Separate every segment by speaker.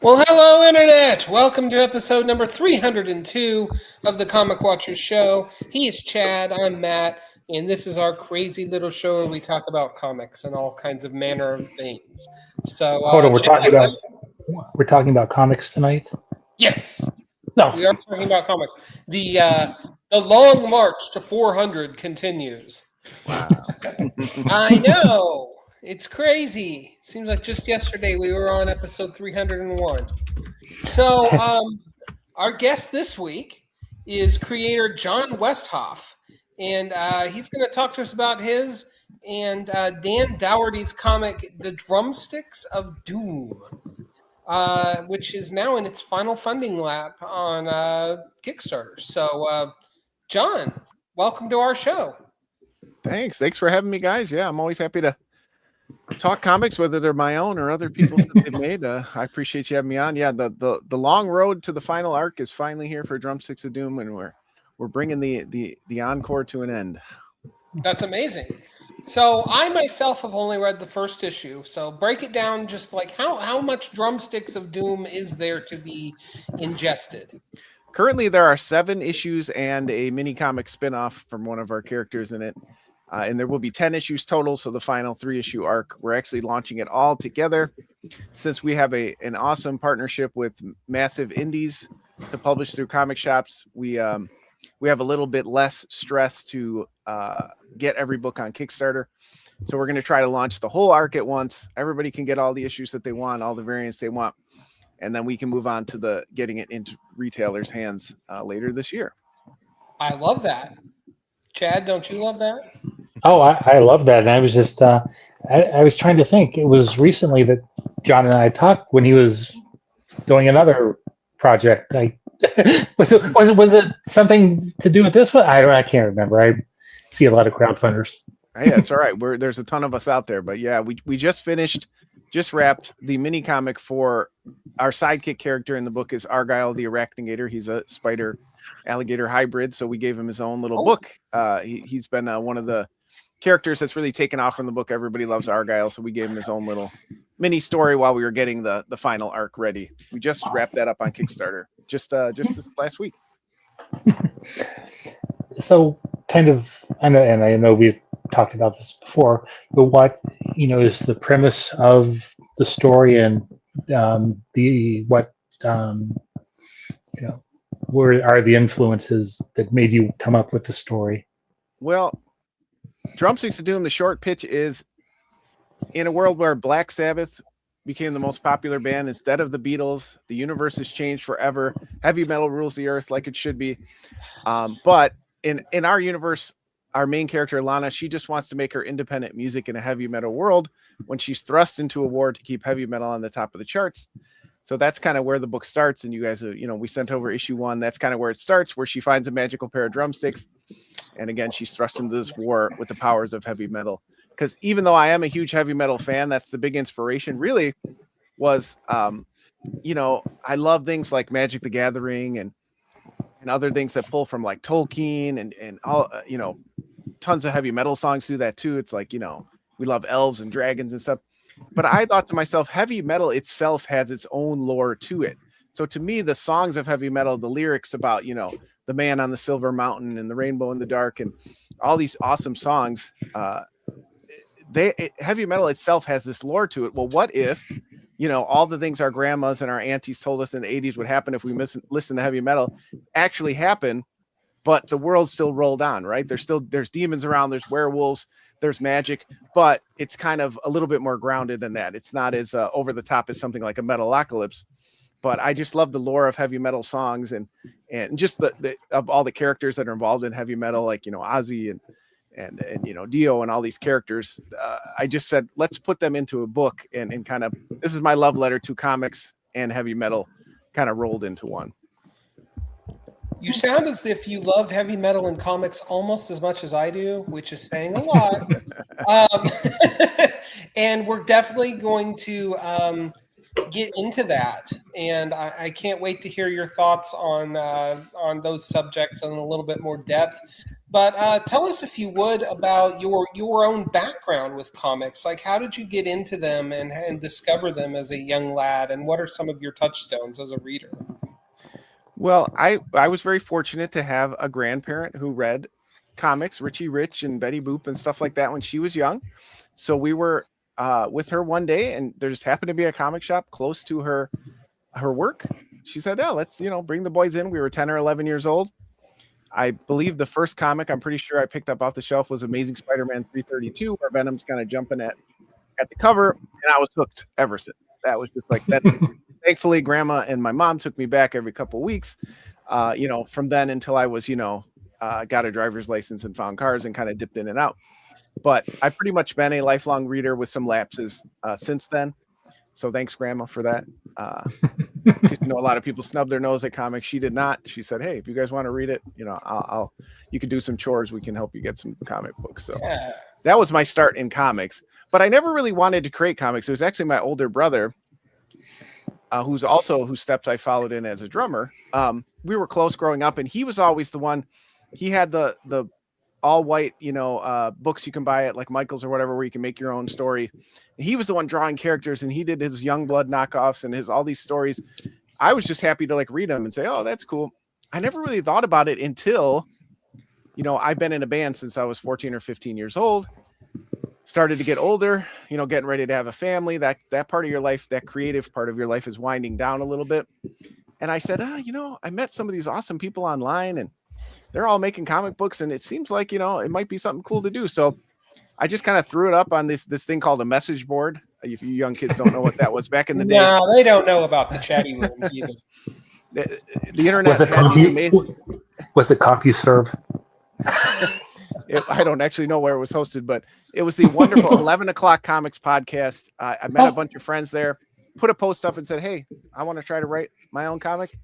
Speaker 1: Well, hello, Internet! Welcome to episode number 302 of the Comic Watchers Show. He is Chad, I'm Matt, and this is our crazy little show where we talk about comics and all kinds of manner of things. So,
Speaker 2: Hold on,
Speaker 1: Chad,
Speaker 2: we're talking about comics tonight.
Speaker 1: yes,
Speaker 2: No,
Speaker 1: we are talking about comics. The long march to 400 continues.
Speaker 3: Wow.
Speaker 1: I know! It's crazy. Seems like just yesterday we were on episode 301. So, our guest this week is creator Jon Westoff, and he's going to talk to us about his and Dan Dougherty's comic, The Drumsticks of Doom, which is now in its final funding lap on Kickstarter. So, Jon, welcome to our show.
Speaker 3: Thanks for having me, guys. Yeah, I'm always happy to talk comics, whether they're my own or other people's that they've made. I appreciate you having me on. Yeah, the long road to the final arc is finally here for Drumsticks of Doom, and we're bringing the encore to an end.
Speaker 1: That's amazing. So I myself have only read the first issue. So break it down, just like how much Drumsticks of Doom is there to be ingested?
Speaker 3: Currently, there are 7 issues and a mini comic spinoff from one of our characters in it. And there will be 10 issues total. So the final 3-issue arc, we're actually launching it all together. Since we have an awesome partnership with massive indies to publish through comic shops, we have a little bit less stress to get every book on Kickstarter. So we're going to try to launch the whole arc at once. Everybody can get all the issues that they want, all the variants they want. And then we can move on to getting it into retailers' hands later this year.
Speaker 1: I love that. Chad, don't you love that?
Speaker 2: oh, I love that. And I was just, I was trying to think. It was recently that John and I talked when he was doing another project. Was it something to do with this one? I can't remember. I see a lot of crowdfunders.
Speaker 3: Yeah, it's all right. There's a ton of us out there, but yeah, we just wrapped the mini comic for our sidekick character in the book is Argyle the Arachnigator. He's a spider alligator hybrid, so we gave him his own little book. He's been one of the characters that's really taken off from the book. Everybody loves Argyle, so we gave him his own little mini story while we were getting the final arc ready. We just wrapped that up on Kickstarter just this last week.
Speaker 2: So kind of, I know we've talked about this before, but what is the premise of the story and where are the influences that made you come up with the story?
Speaker 3: Well, Drumsticks of Doom, the short pitch is, in a world where Black Sabbath became the most popular band instead of the Beatles, the universe has changed forever. Heavy metal rules the earth like it should be. But in our universe, our main character, Lana, she just wants to make her independent music in a heavy metal world when she's thrust into a war to keep heavy metal on the top of the charts. So that's kind of where the book starts. And you guys, we sent over issue 1. That's kind of where it starts, where she finds a magical pair of drumsticks. And again, she's thrust into this war with the powers of heavy metal. Because even though I am a huge heavy metal fan, that's the big inspiration really was, I love things like Magic the Gathering and other things that pull from like Tolkien and all, tons of heavy metal songs do that too. It's like, we love elves and dragons and stuff. But I thought to myself, heavy metal itself has its own lore to it. So to me, the songs of heavy metal, the lyrics about, the man on the silver mountain and the rainbow in the dark and all these awesome songs, heavy metal itself has this lore to it. Well, what if, all the things our grandmas and our aunties told us in the 80s would happen if we listen to heavy metal actually happen, but the world still rolled on, right? There's demons around, there's werewolves, there's magic, but it's kind of a little bit more grounded than that. It's not as over the top as something like a Metalocalypse. But I just love the lore of heavy metal songs and just the of all the characters that are involved in heavy metal, like Ozzy and Dio and all these characters. I just said, let's put them into a book and kind of, this is my love letter to comics and heavy metal kind of rolled into one.
Speaker 1: You sound as if you love heavy metal and comics almost as much as I do, which is saying a lot. And we're definitely going to get into that. And I can't wait to hear your thoughts on those subjects in a little bit more depth. But tell us, if you would, about your own background with comics. Like, how did you get into them and discover them as a young lad? And what are some of your touchstones as a reader?
Speaker 3: Well, I was very fortunate to have a grandparent who read comics, Richie Rich and Betty Boop and stuff like that when she was young. So we were with her one day, and there just happened to be a comic shop close to her work. She said, "Oh, let's bring the boys in." We were 10 or 11 years old. I believe the first comic I'm pretty sure I picked up off the shelf was Amazing Spider-Man 332, where Venom's kind of jumping at the cover, and I was hooked ever since. That was just like that. Thankfully, Grandma and my mom took me back every couple of weeks, from then until I was, got a driver's license and found cars and kind of dipped in and out. But I've pretty much been a lifelong reader with some lapses since then. So thanks, Grandma, for that. Because, a lot of people snub their nose at comics. She did not. She said, "Hey, if you guys want to read it, you can do some chores. We can help you get some comic books." So that was my start in comics. But I never really wanted to create comics. It was actually my older brother, whose steps I followed in as a drummer. We were close growing up, and he was always the one. He had the all white, books you can buy at like Michael's or whatever, where you can make your own story. He was the one drawing characters, and he did his Youngblood knockoffs and all these stories. I was just happy to like read them and say, "Oh, that's cool." I never really thought about it until, I've been in a band since I was 14 or 15 years old. Started to get older, getting ready to have a family. That part of your life, that creative part of your life, is winding down a little bit. And I said, I met some of these awesome people online, and they're all making comic books, and it seems like, it might be something cool to do. So I just kind of threw it up on this thing called a message board. If you young kids don't know what that was back in the day.
Speaker 1: No, they don't know about the chatty rooms either.
Speaker 3: The internet
Speaker 2: was it CompuServe?
Speaker 3: I don't actually know where it was hosted, but it was the wonderful 11 o'clock comics podcast. I met a bunch of friends there, put a post up and said, "Hey, I want to try to write my own comic.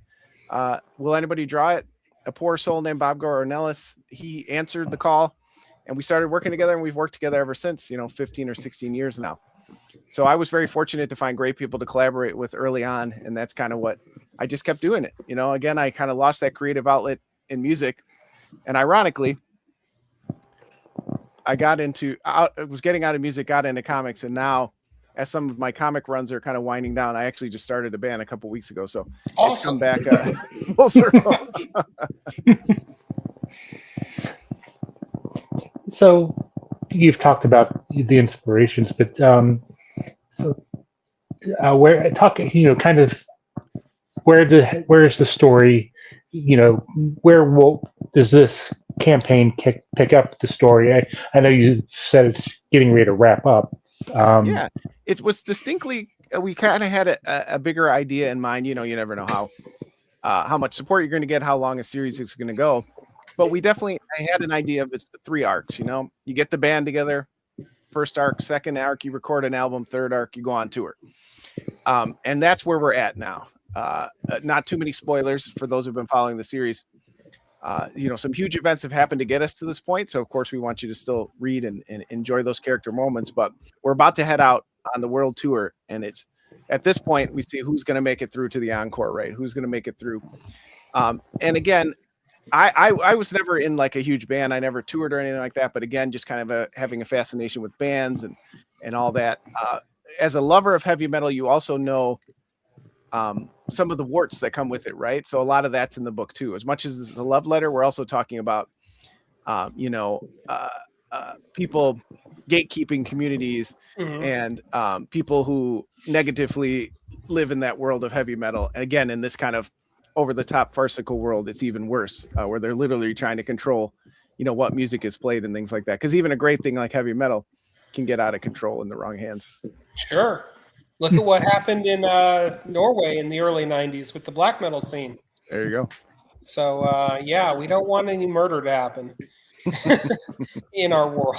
Speaker 3: Will anybody draw it?" A poor soul named Bob Goronellis, he answered the call, and we started working together, and we've worked together ever since, 15 or 16 years now. So I was very fortunate to find great people to collaborate with early on, and that's kind of what I just kept doing it. Again, I kind of lost that creative outlet in music, and ironically, I was getting out of music, got into comics, and now, as some of my comic runs are kind of winding down, I actually just started a band a couple weeks ago. So
Speaker 1: awesome.
Speaker 3: It's come back full circle.
Speaker 2: So you've talked about the inspirations, but where's the story? Does this campaign pick up the story? I know you said it's getting ready to wrap up.
Speaker 3: Yeah, it was distinctly, we kind of had a bigger idea in mind. You never know how much support you're going to get, how long a series is going to go. But I had an idea of this 3 arcs. You get the band together, first arc, second arc, you record an album, third arc, you go on tour. And that's where we're at now. Not too many spoilers for those who've been following the series. Some huge events have happened to get us to this point. So of course we want you to still read and enjoy those character moments, but we're about to head out on the world tour. And it's at this point, we see who's going to make it through to the encore, right? Who's going to make it through. And again, I was never in like a huge band. I never toured or anything like that. But again, just kind of having a fascination with bands and all that. As a lover of heavy metal, you also know some of the warts that come with it, right? So a lot of that's in the book too. As much as it's a love letter, we're also talking about, people gatekeeping communities and people who negatively live in that world of heavy metal. And again, in this kind of over-the-top farcical world, it's even worse, where they're literally trying to control, what music is played and things like that. Because even a great thing like heavy metal can get out of control in the wrong hands.
Speaker 1: Sure. Look at what happened in Norway in the early 90s with the black metal scene.
Speaker 3: There you go.
Speaker 1: So, we don't want any murder to happen in our world.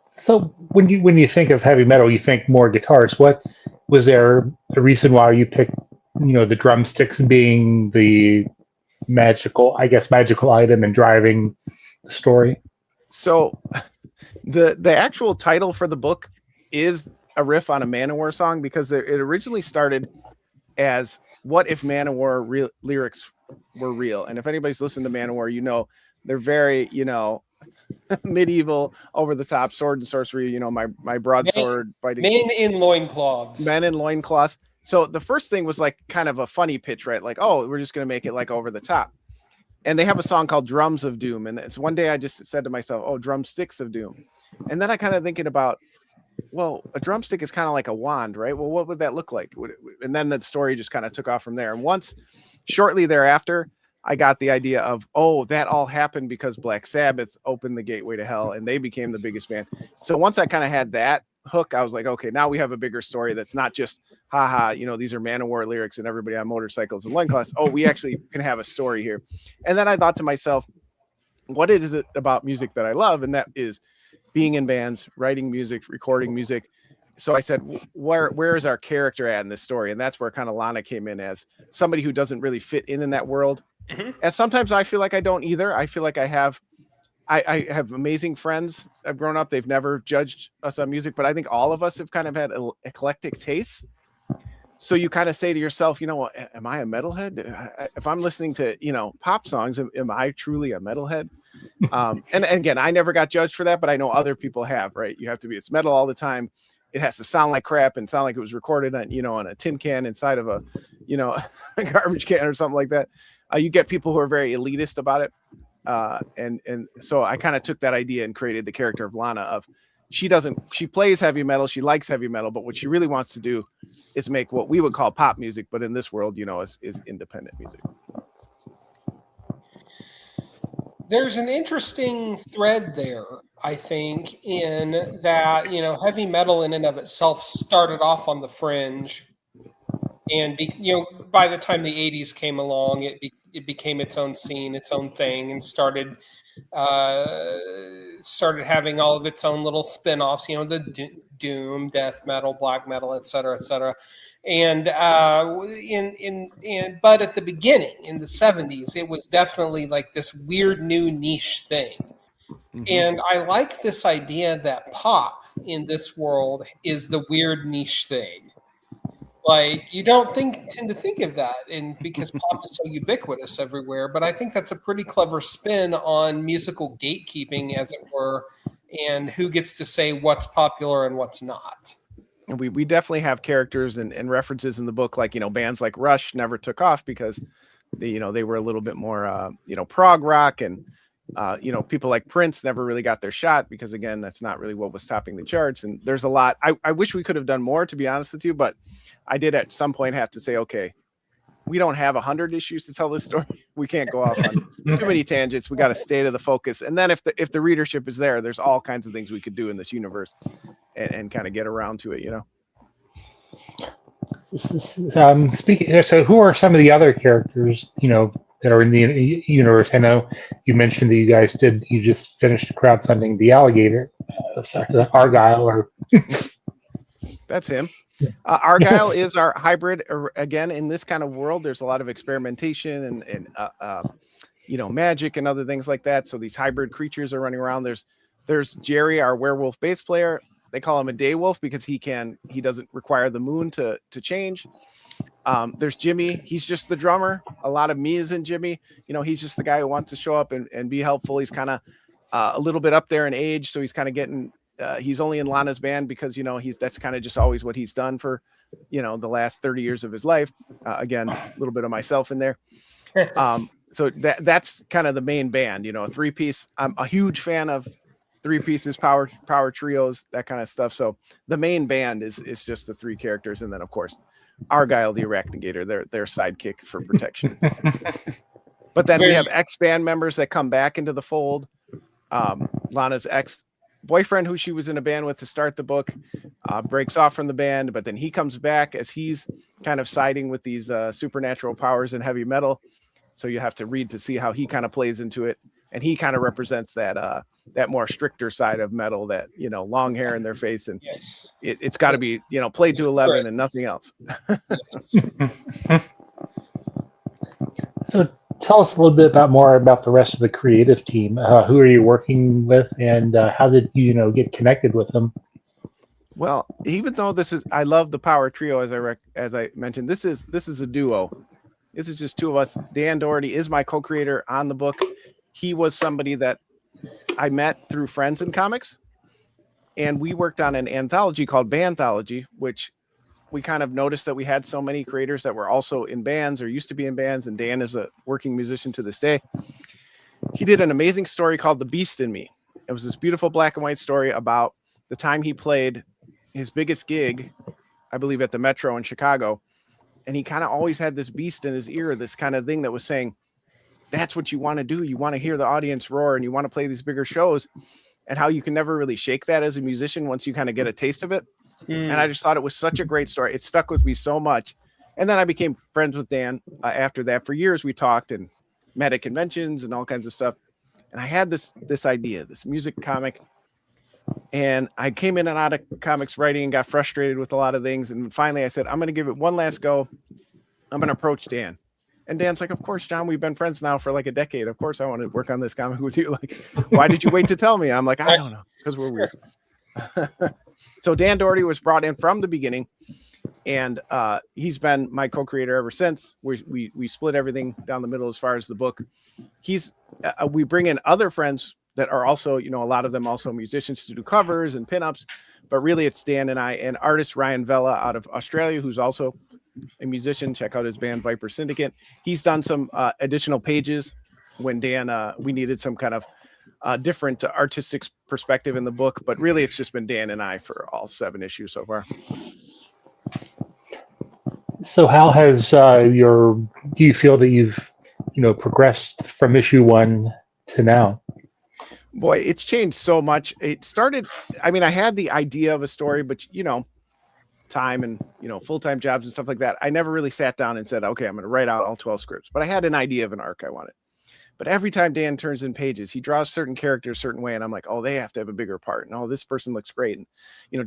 Speaker 2: So when you think of heavy metal, you think more guitars. What was there a reason why you picked, the drumsticks being the magical item and driving the story?
Speaker 3: So the actual title for the book is a riff on a Manowar song, because it originally started as what if Manowar lyrics were real? And if anybody's listened to Manowar, you know they're very, you know, medieval, over the top, sword and sorcery. You know, my broadsword fighting.
Speaker 1: Men in loincloths.
Speaker 3: Men in loincloths. So the first thing was like kind of a funny pitch, right? Like, oh, we're just going to make it like over the top. And they have a song called Drums of Doom. And it's one day I just said to myself, oh, Drumsticks of Doom. And then I kind of thinking about, well, a drumstick is kind of like a wand, right? Well, what would that look like? And then the story just kind of took off from there. And once, shortly thereafter, I got the idea of, oh, that all happened because Black Sabbath opened the gateway to hell and they became the biggest band. So once I kind of had that hook, I was like, okay, now we have a bigger story that's not just, haha, you know, these are Manowar lyrics and everybody on motorcycles and loincloths. Oh, we actually can have a story here. And then I thought to myself, what is it about music that I love? And that is being in bands, writing music, recording music. So I said, where is our character at in this story? And that's where kind of Lana came in as somebody who doesn't really fit in that world. Mm-hmm. And sometimes I feel like I don't either. I feel like I have amazing friends. I've grown up. They've never judged us on music, but I think all of us have kind of had eclectic tastes. So you kind of say to yourself, you know, am I a metalhead? If I'm listening to, you know, pop songs, am I truly a metalhead? And again, I never got judged for that, but I know other people have, right? You have to be, it's metal all the time. It has to sound like crap and sound like it was recorded on, you know, on a tin can inside of a, you know, a garbage can or something like that. You get people who are very elitist about it. And so I kind of took that idea and created the character of Lana of, she plays heavy metal. She likes heavy metal, but what she really wants to do is make what we would call pop music, but in this world, you know, is independent music.
Speaker 1: There's an interesting thread there, I think, in that, you know, heavy metal in and of itself started off on the fringe. And, you know, by the time the 80s came along, it became its own scene, its own thing, and started having all of its own little spin-offs, you know, the doom, death metal, black metal, et cetera, et cetera. And but at the beginning, in the 70s, it was definitely like this weird new niche thing. Mm-hmm. And I like this idea that pop in this world is the weird niche thing. Like, you don't tend to think of that, and because pop is so ubiquitous everywhere. But I think that's a pretty clever spin on musical gatekeeping, as it were, and who gets to say what's popular and what's not.
Speaker 3: And we definitely have characters and references in the book, like, you know, bands like Rush never took off because they were a little bit more, you know, prog rock, and you know, people like Prince never really got their shot because, again, that's not really what was topping the charts. And there's a lot. I wish we could have done more, to be honest with you, but I did at some point have to say, okay, we don't have 100 issues to tell this story. We can't go off on too many tangents. We got to stay to the focus. And then if the readership is there, there's all kinds of things we could do in this universe and kind of get around to it, you know?
Speaker 2: Speaking, so who are some of the other characters, you know, that are in the universe? I know you mentioned that you just finished crowdfunding the alligator, the Argyle, or
Speaker 3: that's him. Argyle is our hybrid. Again, in this kind of world, there's a lot of experimentation and you know, magic and other things like that. So these hybrid creatures are running around. There's Jerry, our werewolf bass player. They call him a day wolf because he doesn't require the moon to change. There's Jimmy. He's just the drummer. A lot of me is in Jimmy. You know, he's just the guy who wants to show up and be helpful. He's kind of a little bit up there in age, so he's kind of getting. He's only in Lana's band because, you know, that's kind of just always what he's done for, you know, the last 30 years of his life. Again, a little bit of myself in there. So that's kind of the main band. You know, a three-piece. I'm a huge fan of three pieces, power trios, that kind of stuff. So the main band is just the three characters, and then of course Argyle the Arachnigator, their sidekick for protection. But then we have ex-band members that come back into the fold. Lana's ex-boyfriend, who she was in a band with to start the book, breaks off from the band, but then he comes back as he's kind of siding with these supernatural powers in heavy metal. So you have to read to see how he kind of plays into it. And he kind of represents that more stricter side of metal, that, you know, long hair in their face, and yes, it's got to be, you know, played to 11 and nothing else.
Speaker 2: So tell us a little bit more about the rest of the creative team. Who are you working with, and how did you get connected with them?
Speaker 3: Well, even though I love the power trio as I mentioned, this is a duo. This is just two of us. Dan Doherty is my co-creator on the book. He was somebody that I met through friends in comics, and we worked on an anthology called Banthology, which we kind of noticed that we had so many creators that were also in bands or used to be in bands, and Dan is a working musician to this day. He did an amazing story called The Beast in Me. It was this beautiful black and white story about the time he played his biggest gig, I believe at the Metro in Chicago. And he kind of always had this beast in his ear, this kind of thing that was saying, that's what you want to do. You want to hear the audience roar and you want to play these bigger shows, and how you can never really shake that as a musician once you kind of get a taste of it. And I just thought it was such a great story. It stuck with me so much. And then I became friends with Dan after that. For years, we talked and met at conventions and all kinds of stuff. And I had this idea, this music comic. And I came in and out of comics writing and got frustrated with a lot of things. And finally I said, I'm going to give it one last go. I'm going to approach Dan. And Dan's like, of course, John, we've been friends now for like a decade. Of course I want to work on this comic with you. Like, why did you wait to tell me? I'm like, I don't know, because we're weird. So Dan Doherty was brought in from the beginning, and he's been my co-creator ever since. We split everything down the middle as far as the book. We bring in other friends that are also, a lot of them also musicians to do covers and pinups, but really it's Dan and I, and artist Ryan Vella out of Australia, who's also a musician. Check out his band Viper Syndicate. He's done some additional pages when Dan, we needed some kind of different artistic perspective in the book, but really it's just been Dan and I for all 7 issues so far.
Speaker 2: So how has do you feel that you've, progressed from issue 1 to now?
Speaker 3: Boy, it's changed so much. It started, I had the idea of a story, but time and, full-time jobs and stuff like that. I never really sat down and said, okay, I'm going to write out all 12 scripts, but I had an idea of an arc I wanted. But every time Dan turns in pages, he draws certain characters a certain way. And I'm like, oh, they have to have a bigger part. And oh, this person looks great. And,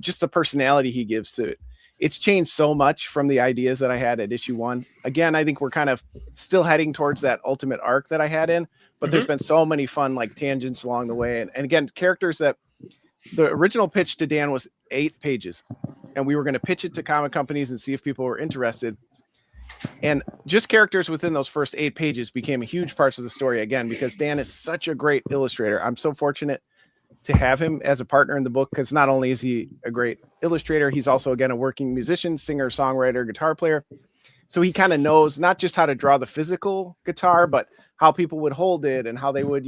Speaker 3: just the personality he gives to it. It's changed so much from the ideas that I had at issue 1. Again, I think we're kind of still heading towards that ultimate arc that I had in, but there's been so many fun like tangents along the way. And again, characters that the original pitch to Dan was 8 pages, and we were going to pitch it to comic companies and see if people were interested. And just characters within those first 8 pages became a huge part of the story again, because Dan is such a great illustrator. I'm so fortunate to have him as a partner in the book, because not only is he a great illustrator, he's also, again, a working musician, singer, songwriter, guitar player. So he kind of knows not just how to draw the physical guitar, but how people would hold it and how they would,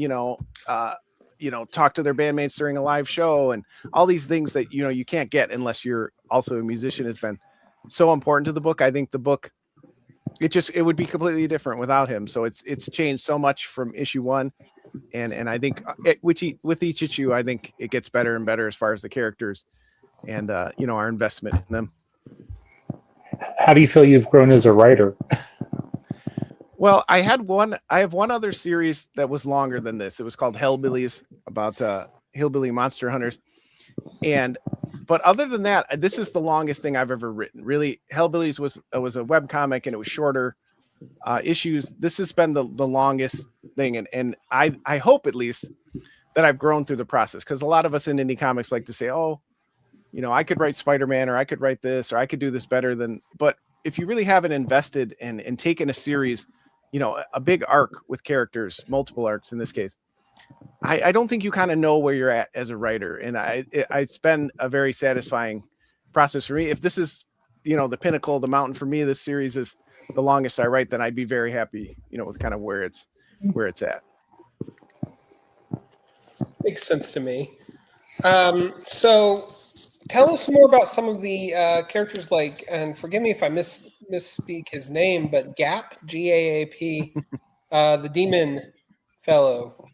Speaker 3: talk to their bandmates during a live show, and all these things that, you can't get unless you're also a musician. Has been so important to the book. I think the book, it would be completely different without him. So it's changed so much from issue 1. And I think with each issue, I think it gets better and better as far as the characters and, our investment in them.
Speaker 2: How do you feel you've grown as a writer?
Speaker 3: Well, I have one other series that was longer than this. It was called Hellbillies, about hillbilly monster hunters. But other than that, this is the longest thing I've ever written. Really, Hellbillies was a web comic, and it was shorter issues. This has been the longest thing, and I hope at least that I've grown through the process, because a lot of us in indie comics like to say, oh, I could write Spider-Man, or I could write this, or I could do this better than. But if you really haven't invested and taken a series, a big arc with characters, multiple arcs in this case, I don't think you kind of know where you're at as a writer. And it's been a very satisfying process for me. If this is, the pinnacle of the mountain for me, this series is the longest I write, then I'd be very happy, with kind of where it's at.
Speaker 1: Makes sense to me. So tell us more about some of the characters, like, and forgive me if I misspeak his name, but Gap, Gaap, the demon fellow,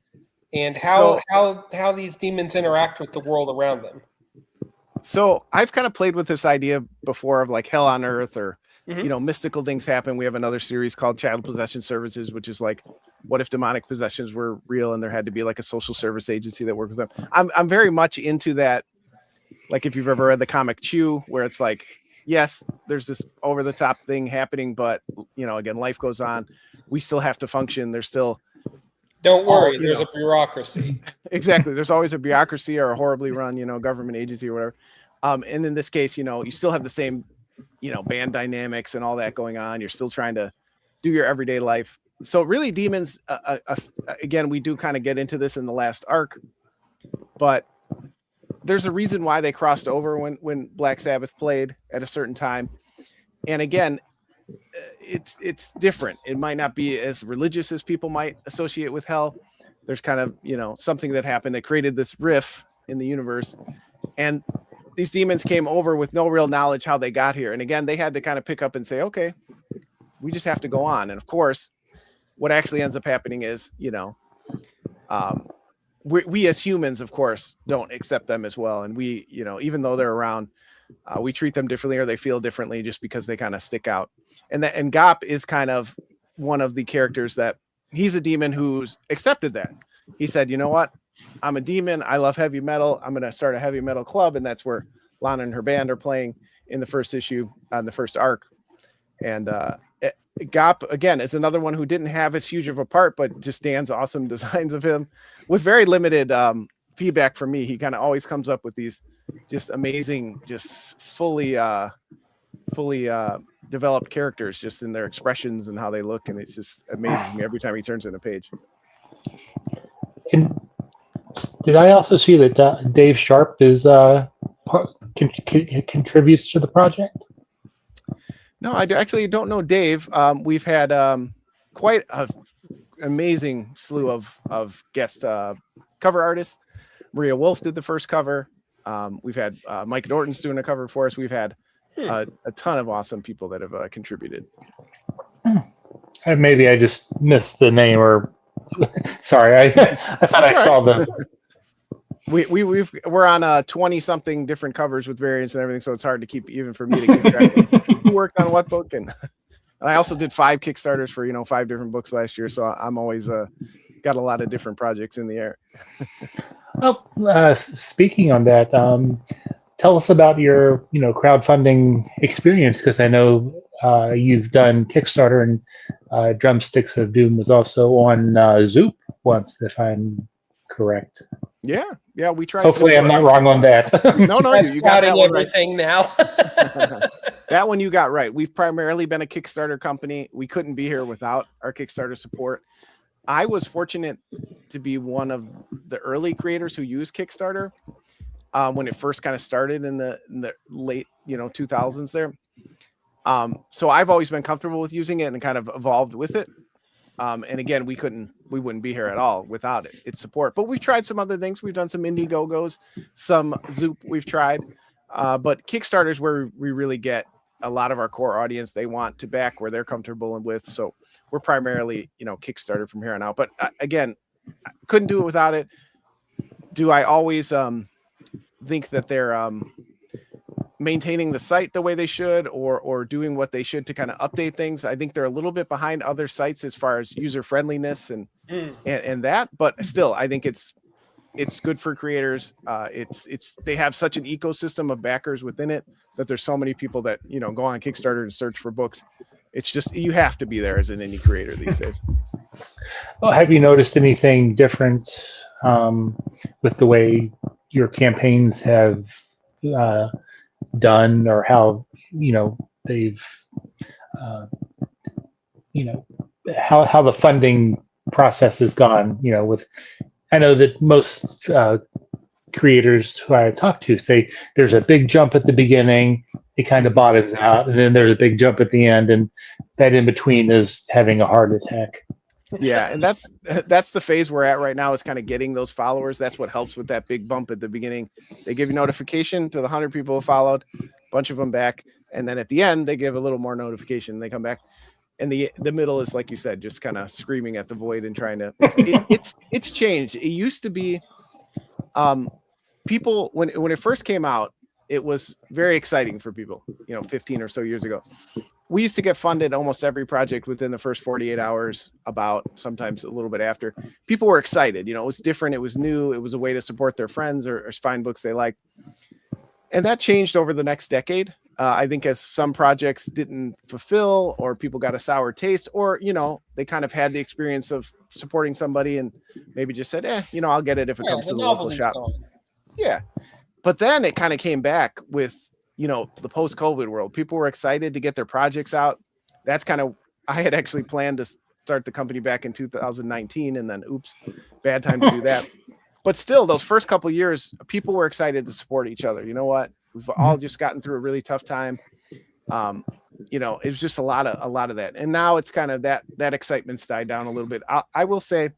Speaker 1: and how these demons interact with the world around them.
Speaker 3: So I've kind of played with this idea before of like hell on earth, or mystical things happen. We have another series called Child Possession Services, which is like, what if demonic possessions were real and there had to be like a social service agency that worked with them. I'm very much into that. Like if you've ever read the comic Chew, where it's like, yes, there's this over the top thing happening, but again, life goes on. We still have to function. There's still,
Speaker 1: don't worry, there's a bureaucracy.
Speaker 3: Exactly. There's always a bureaucracy or a horribly run, government agency or whatever. And in this case, you still have the same, band dynamics and all that going on. You're still trying to do your everyday life. So really demons, again, we do kind of get into this in the last arc, but there's a reason why they crossed over when Black Sabbath played at a certain time. And again, it's different. It might not be as religious as people might associate with hell. There's kind of, something that happened that created this riff in the universe. And these demons came over with no real knowledge how they got here. And again, they had to kind of pick up and say, okay, we just have to go on. And of course, what actually ends up happening is, we as humans, of course, don't accept them as well. And we, even though they're around, we treat them differently or they feel differently just because they kind of stick out. And Gop is kind of one of the characters that he's a demon who's accepted that. He said, you know what? I'm a demon. I love heavy metal. I'm going to start a heavy metal club. And that's where Lana and her band are playing in the first issue on the first arc. And Gop, again, is another one who didn't have as huge of a part, but just Dan's awesome designs of him with very limited feedback from me. He kind of always comes up with these just amazing, just fully developed characters just in their expressions and how they look. And it's just amazing me every time he turns in a page.
Speaker 2: And did I also see that Dave Sharp is contributes to the project?
Speaker 3: No, I actually don't know Dave. We've had quite an amazing slew of guest cover artists. Maria Wolf did the first cover. We've had Mike Norton's doing a cover for us. We've had a ton of awesome people that have contributed.
Speaker 2: Maybe I just missed the name, or sorry, I thought I saw the.
Speaker 3: We're on 20 something different covers with variants and everything, so it's hard to keep, even for me to keep track of who worked on what book. And I also did 5 Kickstarters for 5 different books last year, so I'm always got a lot of different projects in the air.
Speaker 2: Well, speaking on that, tell us about your crowdfunding experience, because I know you've done Kickstarter, and Drumsticks of Doom was also on Zoop once, if I'm correct.
Speaker 3: Yeah, we tried.
Speaker 2: Hopefully, I'm not wrong on that.
Speaker 3: No, you got that one
Speaker 1: everything right. Now.
Speaker 3: That one you got right. We've primarily been a Kickstarter company. We couldn't be here without our Kickstarter support. I was fortunate to be one of the early creators who used Kickstarter when it first kind of started in the late 2000s there. So I've always been comfortable with using it and kind of evolved with it. And again, we wouldn't be here at all without its support. But we've tried some other things. We've done some Indiegogos, some Zoop we've tried. But Kickstarter is where we really get a lot of our core audience. They want to back where they're comfortable and with. So we're primarily, Kickstarter from here on out. But again, couldn't do it without it. Do I always think that they're maintaining the site the way they should, or doing what they should to kind of update things? I think they're a little bit behind other sites as far as user friendliness and that, but still, I think it's good for creators. They have such an ecosystem of backers within it that there's so many people that go on Kickstarter and search for books. It's just, you have to be there as an indie creator these days.
Speaker 2: Well, have you noticed anything different with the way your campaigns have done, or how they've how the funding process has gone? With, I know that most creators who I talk to say there's a big jump at the beginning, it kind of bottoms out, and then there's a big jump at the end, and that in between is having a heart attack.
Speaker 3: Yeah, and that's the phase we're at right now, is kind of getting those followers. That's what helps with that big bump at the beginning. They give you notification to the 100 people who followed, a bunch of them back, and then at the end they give a little more notification. They come back, and the middle is, like you said, just kind of screaming at the void and trying to. It's changed. It used to be, people when it first came out, it was very exciting for people. 15 or so years ago. We used to get funded almost every project within the first 48 hours, about sometimes a little bit after. People were excited. It was different. It was new. It was a way to support their friends or find books they liked. And that changed over the next decade. I think as some projects didn't fulfill, or people got a sour taste, or, they kind of had the experience of supporting somebody and maybe just said, I'll get it if it comes to the local shop.
Speaker 1: Gone.
Speaker 3: Yeah. But then it kind of came back with, the post-COVID world. People were excited to get their projects out. That's kind of, I had actually planned to start the company back in 2019, and then oops, bad time to do that. But still, those first couple of years, people were excited to support each other. You know what? We've all just gotten through a really tough time. It was just a lot of that. And now it's kind of that excitement's died down a little bit. I will say,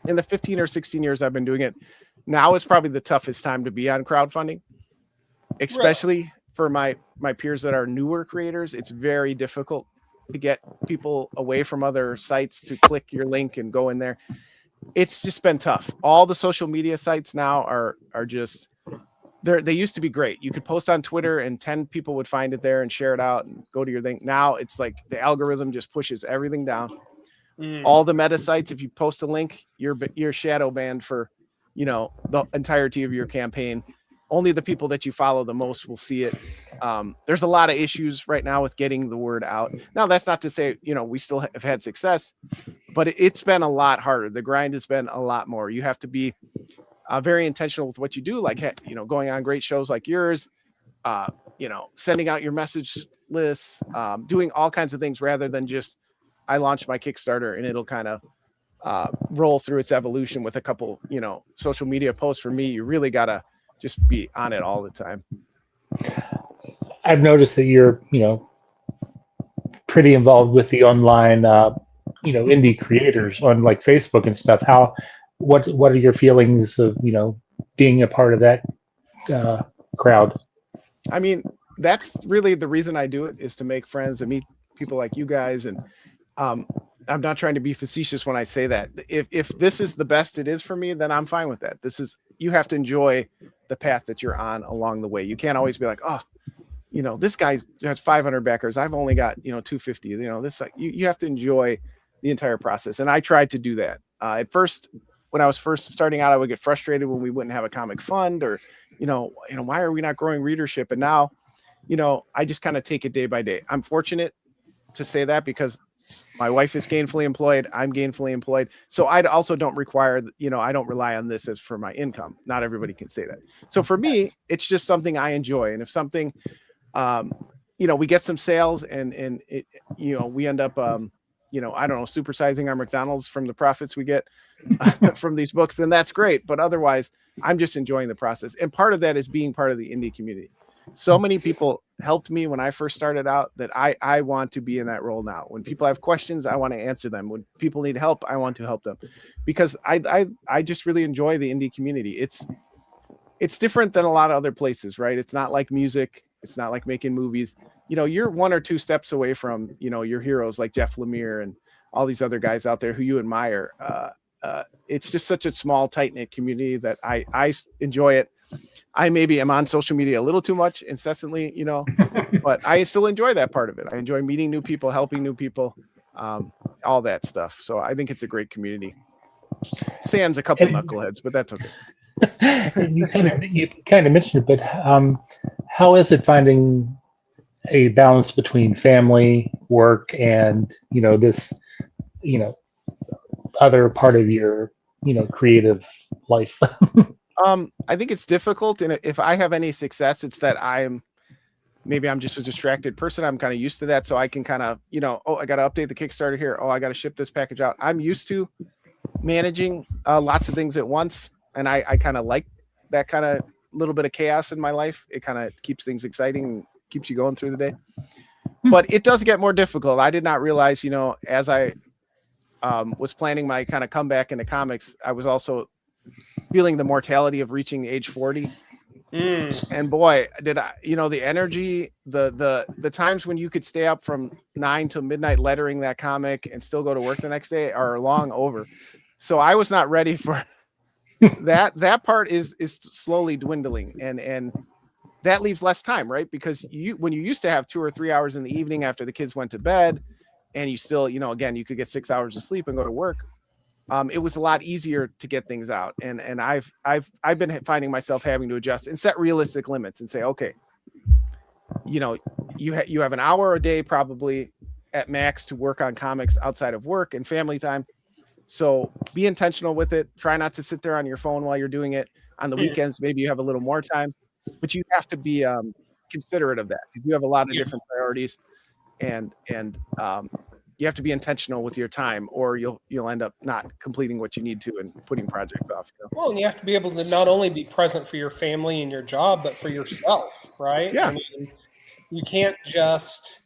Speaker 3: in the 15 or 16 years I've been doing it, now is probably the toughest time to be on crowdfunding, especially for my peers that are newer creators. It's very difficult to get people away from other sites to click your link and go in there. It's just been tough. All the social media sites now are just, they used to be great. You could post on Twitter and 10 people would find it there and share it out and go to your thing. Now it's like the algorithm just pushes everything down. All the meta sites, if you post a link, you're shadow banned for, the entirety of your campaign. Only the people that you follow the most will see it. There's a lot of issues right now with getting the word out. Now, that's not to say, we still have had success, but it's been a lot harder. The grind has been a lot more. You have to be very intentional with what you do, like, going on great shows like yours, sending out your message lists, doing all kinds of things rather than just, I launched my Kickstarter and it'll kind of roll through its evolution with a couple, social media posts. For me, you really got to just be on it all the time.
Speaker 2: I've noticed that you're, pretty involved with the online, indie creators on like Facebook and stuff. What are your feelings of, being a part of that crowd?
Speaker 3: I mean, that's really the reason I do it, is to make friends and meet people like you guys. And I'm not trying to be facetious when I say that. If this is the best it is for me, then I'm fine with that. You have to enjoy the path that you're on along the way. You can't always be like, oh, this guy has 500 backers. I've only got, 250, you have to enjoy the entire process. And I tried to do that. At first, when I was first starting out, I would get frustrated when we wouldn't have a comic fund, or, why are we not growing readership? And now, I just kind of take it day by day. I'm fortunate to say that because my wife is gainfully employed. I'm gainfully employed. So I also don't require, I don't rely on this as for my income. Not everybody can say that. So for me, it's just something I enjoy. And if something, we get some sales and it, we end up, I don't know, supersizing our McDonald's from the profits we get from these books, then that's great. But otherwise, I'm just enjoying the process. And part of that is being part of the indie community. So many people helped me when I first started out that I want to be in that role now. When people have questions, I want to answer them. When people need help, I want to help them, because I just really enjoy the indie community. It's different than a lot of other places, right? It's not like music. It's not like making movies. You're one or two steps away from, your heroes like Jeff Lemire and all these other guys out there who you admire. It's just such a small, tight-knit community that I enjoy it. I maybe am on social media a little too much incessantly, but I still enjoy that part of it. I enjoy meeting new people, helping new people, all that stuff. So I think it's a great community. Sans a couple knuckleheads, but that's okay.
Speaker 2: You kind of mentioned it, but how is it finding a balance between family, work, and this other part of your creative life?
Speaker 3: I think it's difficult, and if I have any success, it's that I'm just a distracted person. I'm kind of used to that, so I can kind of oh, I got to update the Kickstarter here. Oh, I got to ship this package out. I'm used to managing lots of things at once, and I kind of like that kind of little bit of chaos in my life. It kind of keeps things exciting and keeps you going through the day. But it does get more difficult. I did not realize, as I was planning my kind of comeback into comics, I was also feeling the mortality of reaching age 40. And boy, did I, the energy, the times when you could stay up from 9 till midnight lettering that comic and still go to work the next day are long over. So I was not ready for that part is slowly dwindling. And that leaves less time, right? Because when you used to have 2 or 3 hours in the evening after the kids went to bed, and you still, again, you could get 6 hours of sleep and go to work. It was a lot easier to get things out. And I've been finding myself having to adjust and set realistic limits and say, okay, you have an hour a day, probably at max, to work on comics outside of work and family time. So be intentional with it. Try not to sit there on your phone while you're doing it. On the weekends, maybe you have a little more time, but you have to be considerate of that because you have a lot of different priorities, and you have to be intentional with your time, or you'll end up not completing what you need to and putting projects off.
Speaker 1: Well, and you have to be able to not only be present for your family and your job, but for yourself, right?
Speaker 3: Yeah.
Speaker 1: I mean, you can't just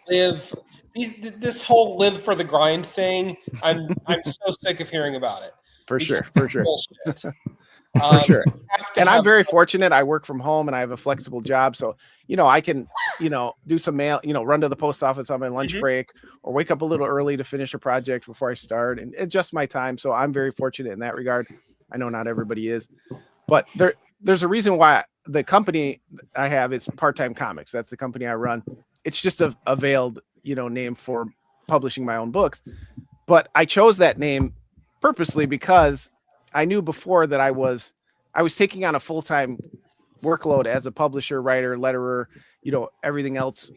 Speaker 1: live this whole live for the grind thing. I'm so sick of hearing about it.
Speaker 3: For sure.
Speaker 1: Bullshit.
Speaker 3: For sure. And I'm very
Speaker 1: fun.
Speaker 3: fortunate. I work from home and I have a flexible job. So, I can, do some mail, run to the post office on my lunch break or wake up a little early to finish a project before I start and adjust my time. So I'm very fortunate in that regard. I know not everybody is, but there's a reason why the company I have is Part-Time Comics. That's the company I run. It's just a veiled, name for publishing my own books. But I chose that name purposely because I knew before that I was taking on a full-time workload as a publisher, writer, letterer, everything else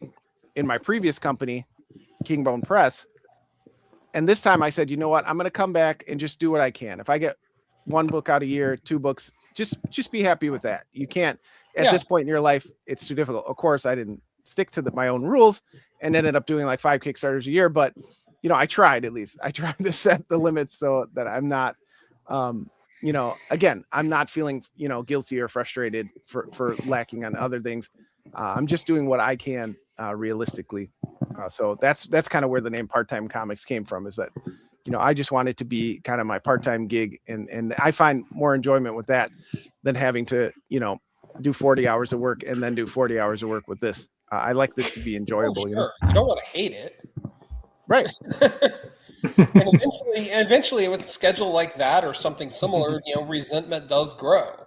Speaker 3: in my previous company, Kingbone Press. And this time I said, you know what, I'm going to come back and just do what I can. If I get 1 book out a year, 2 books, just be happy with that. You can't at this point in your life, it's too difficult. Of course, I didn't stick to my own rules and ended up doing like 5 Kickstarters a year, but I tried at least. I tried to set the limits so that I'm not again, I'm not feeling, guilty or frustrated for lacking on other things. I'm just doing what I can realistically. So that's kind of where the name Part-Time Comics came from, is that, I just wanted to be kind of my part-time gig. And I find more enjoyment with that than having to, do 40 hours of work and then do 40 hours of work with this. I like this to be enjoyable.
Speaker 1: Oh, sure. You don't want to hate it.
Speaker 3: Right.
Speaker 1: And eventually with a schedule like that or something similar, resentment does grow.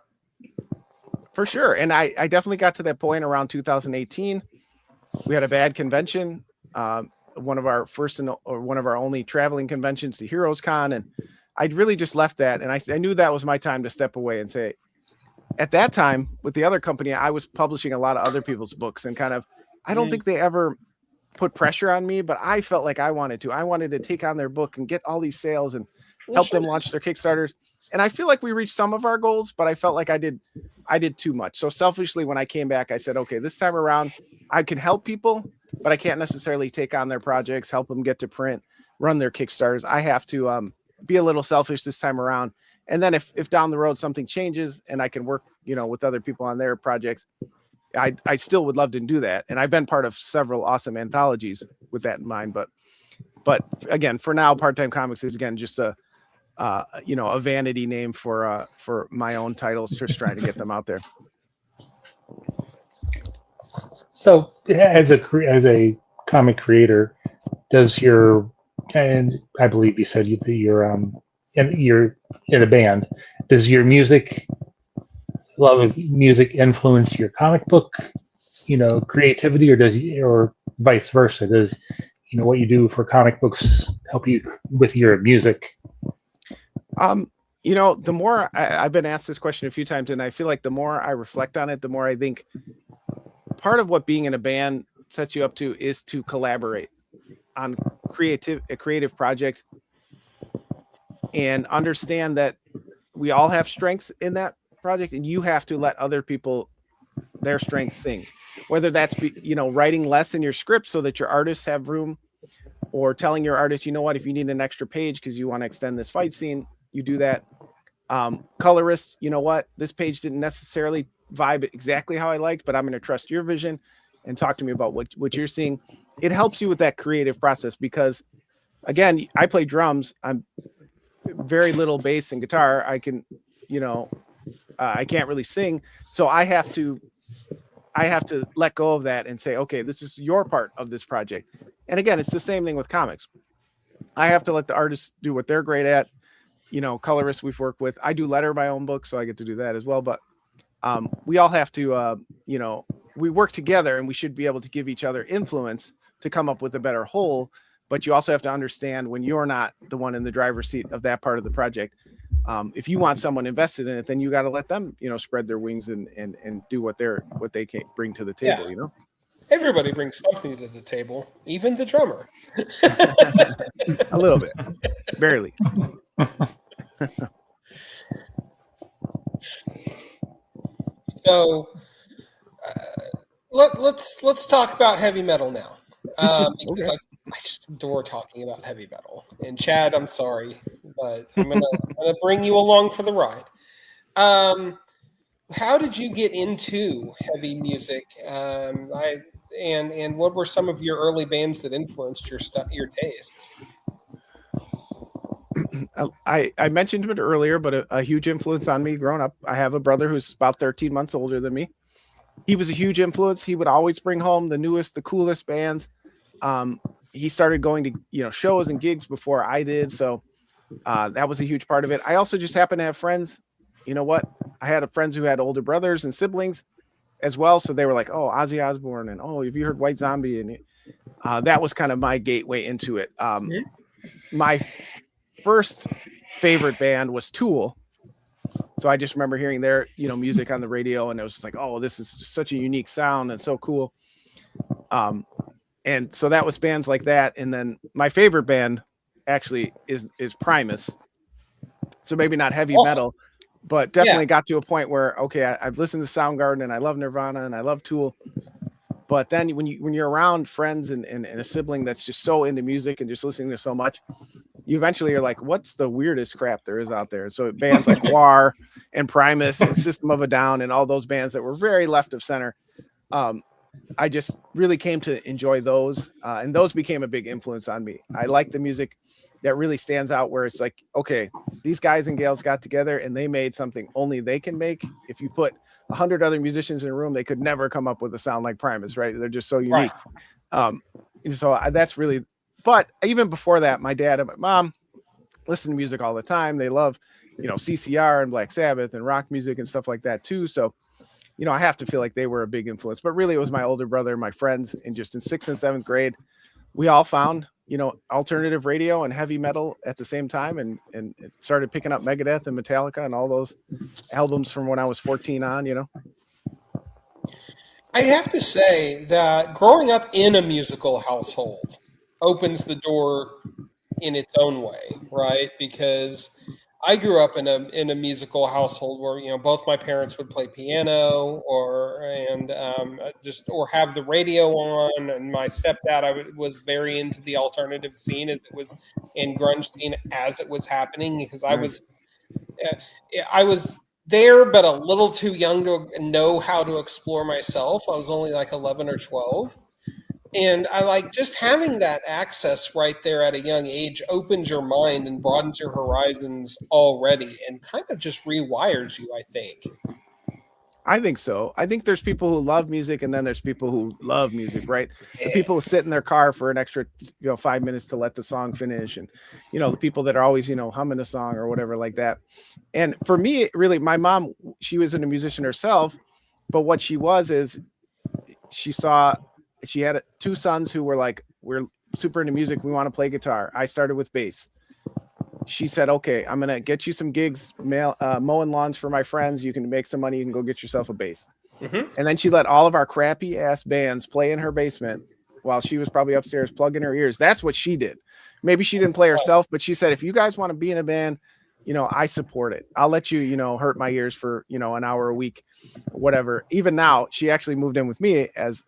Speaker 3: For sure. And I definitely got to that point around 2018. We had a bad convention. One of our only traveling conventions, the Heroes Con. And I'd really just left that. And I knew that was my time to step away and say, at that time with the other company, I was publishing a lot of other people's books and I don't think they ever put pressure on me, but I felt like I wanted to take on their book and get all these sales and help them launch their Kickstarters. And I feel like we reached some of our goals, but I felt like I did too much. So selfishly, when I came back, I said, okay, this time around I can help people, but I can't necessarily take on their projects, help them get to print, run their Kickstarters. I have to be a little selfish this time around. And then if down the road something changes and I can work, with other people on their projects, I still would love to do that. And I've been part of several awesome anthologies with that in mind. But again, for now, Part-Time Comics is again just a vanity name for my own titles, just trying to get them out there.
Speaker 2: So as a comic creator, and I believe you said you're in a band, does your love of music influence your comic book, creativity, or vice versa? Does, what you do for comic books help you with your music?
Speaker 3: The more I've been asked this question a few times, and I feel like the more I reflect on it, the more I think part of what being in a band sets you up to is to collaborate on a creative project and understand that we all have strengths in that project, and you have to let other people their strengths sing, whether that's writing less in your script so that your artists have room, or telling your artist, if you need an extra page because you want to extend this fight scene, you do that. Colorist, this page didn't necessarily vibe exactly how I liked, but I'm going to trust your vision and talk to me about what you're seeing. It helps you with that creative process because, again, I play drums. I'm very little bass and guitar. I can, I can't really sing. So I have to let go of that and say, okay, this is your part of this project. And again, it's the same thing with comics. I have to let the artists do what they're great at. Colorists we've worked with. I do letter my own book, so I get to do that as well. But we all have to, we work together, and we should be able to give each other influence to come up with a better whole. But you also have to understand when you're not the one in the driver's seat of that part of the project. If you want someone invested in it, then you got to let them, spread their wings and do what they can bring to the table.
Speaker 1: Yeah. Everybody brings something to the table, even the drummer.
Speaker 3: A little bit, barely.
Speaker 1: So let's talk about heavy metal now, because
Speaker 3: Okay.
Speaker 1: I just adore talking about heavy metal. And Chad, I'm sorry, but I'm gonna bring you along for the ride. How did you get into heavy music? And what were some of your early bands that influenced your tastes?
Speaker 3: I mentioned it earlier, but a huge influence on me growing up. I have a brother who's about 13 months older than me. He was a huge influence. He would always bring home the newest, the coolest bands. He started going to shows and gigs before I did, so that was a huge part of it. I also just happened to have friends. You know what? I had friends who had older brothers and siblings as well, so they were like, "Oh, Ozzy Osbourne," and "Oh, have you heard White Zombie?" And that was kind of my gateway into it. My first favorite band was Tool. So I just remember hearing their, music on the radio, and it was just like, oh, this is just such a unique sound and so cool. And so that was bands like that. And then my favorite band actually is Primus. So maybe not heavy metal, but definitely got to a point where, okay, I've listened to Soundgarden and I love Nirvana and I love Tool. But then when you're around friends and a sibling that's just so into music and just listening to so much, you eventually are like, what's the weirdest crap there is out there? So bands like War and Primus and System of a Down and all those bands that were very left of center, I just really came to enjoy those. And those became a big influence on me. I like the music that really stands out, where it's like, okay, these guys and gals got together and they made something only they can make. If you put 100 other musicians in a room, they could never come up with a sound like Primus, right? They're just so unique. Right. That's really, but even before that, my dad and my mom listen to music all the time. They love, CCR and Black Sabbath and rock music and stuff like that too. So, I have to feel like they were a big influence, but really it was my older brother, my friends, and just in 6th and 7th grade, we all found, alternative radio and heavy metal at the same time, and started picking up Megadeth and Metallica and all those albums from when I was 14 on,
Speaker 1: I have to say that growing up in a musical household opens the door in its own way, right? Because I grew up in a musical household where both my parents would play piano or have the radio on, and my stepdad was very into the alternative scene as it was in grunge scene as it was happening, because I was there but a little too young to know how to explore myself. I was only like 11 or 12. And I like just having that access right there at a young age opens your mind and broadens your horizons already, and kind of just rewires you, I think.
Speaker 3: I think so. I think there's people who love music, and then there's people who love music, right? The people who sit in their car for an extra, 5 minutes to let the song finish, and, the people that are always, humming a song or whatever like that. And for me, really, my mom, she wasn't a musician herself, but what she was is she had 2 sons who were like, we're super into music. We want to play guitar. I started with bass. She said, okay, I'm going to get you some gigs, mowing lawns for my friends. You can make some money. You can go get yourself a bass. Mm-hmm. And then she let all of our crappy ass bands play in her basement while she was probably upstairs plugging her ears. That's what she did. Maybe she didn't play herself, but she said, if you guys want to be in a band, I support it. I'll let you, hurt my ears for, an hour a week, whatever. Even now, she actually moved in with me as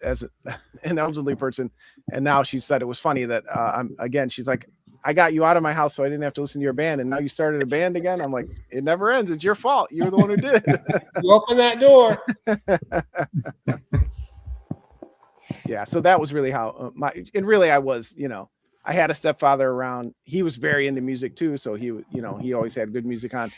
Speaker 3: an elderly person. And now she said it was funny that, she's like, I got you out of my house so I didn't have to listen to your band. And now you started a band again. I'm like, it never ends. It's your fault. You were the one who did it.
Speaker 1: You opened that door.
Speaker 3: Yeah. So that was really how I was, I had a stepfather around. He was very into music too. So he always had good music on,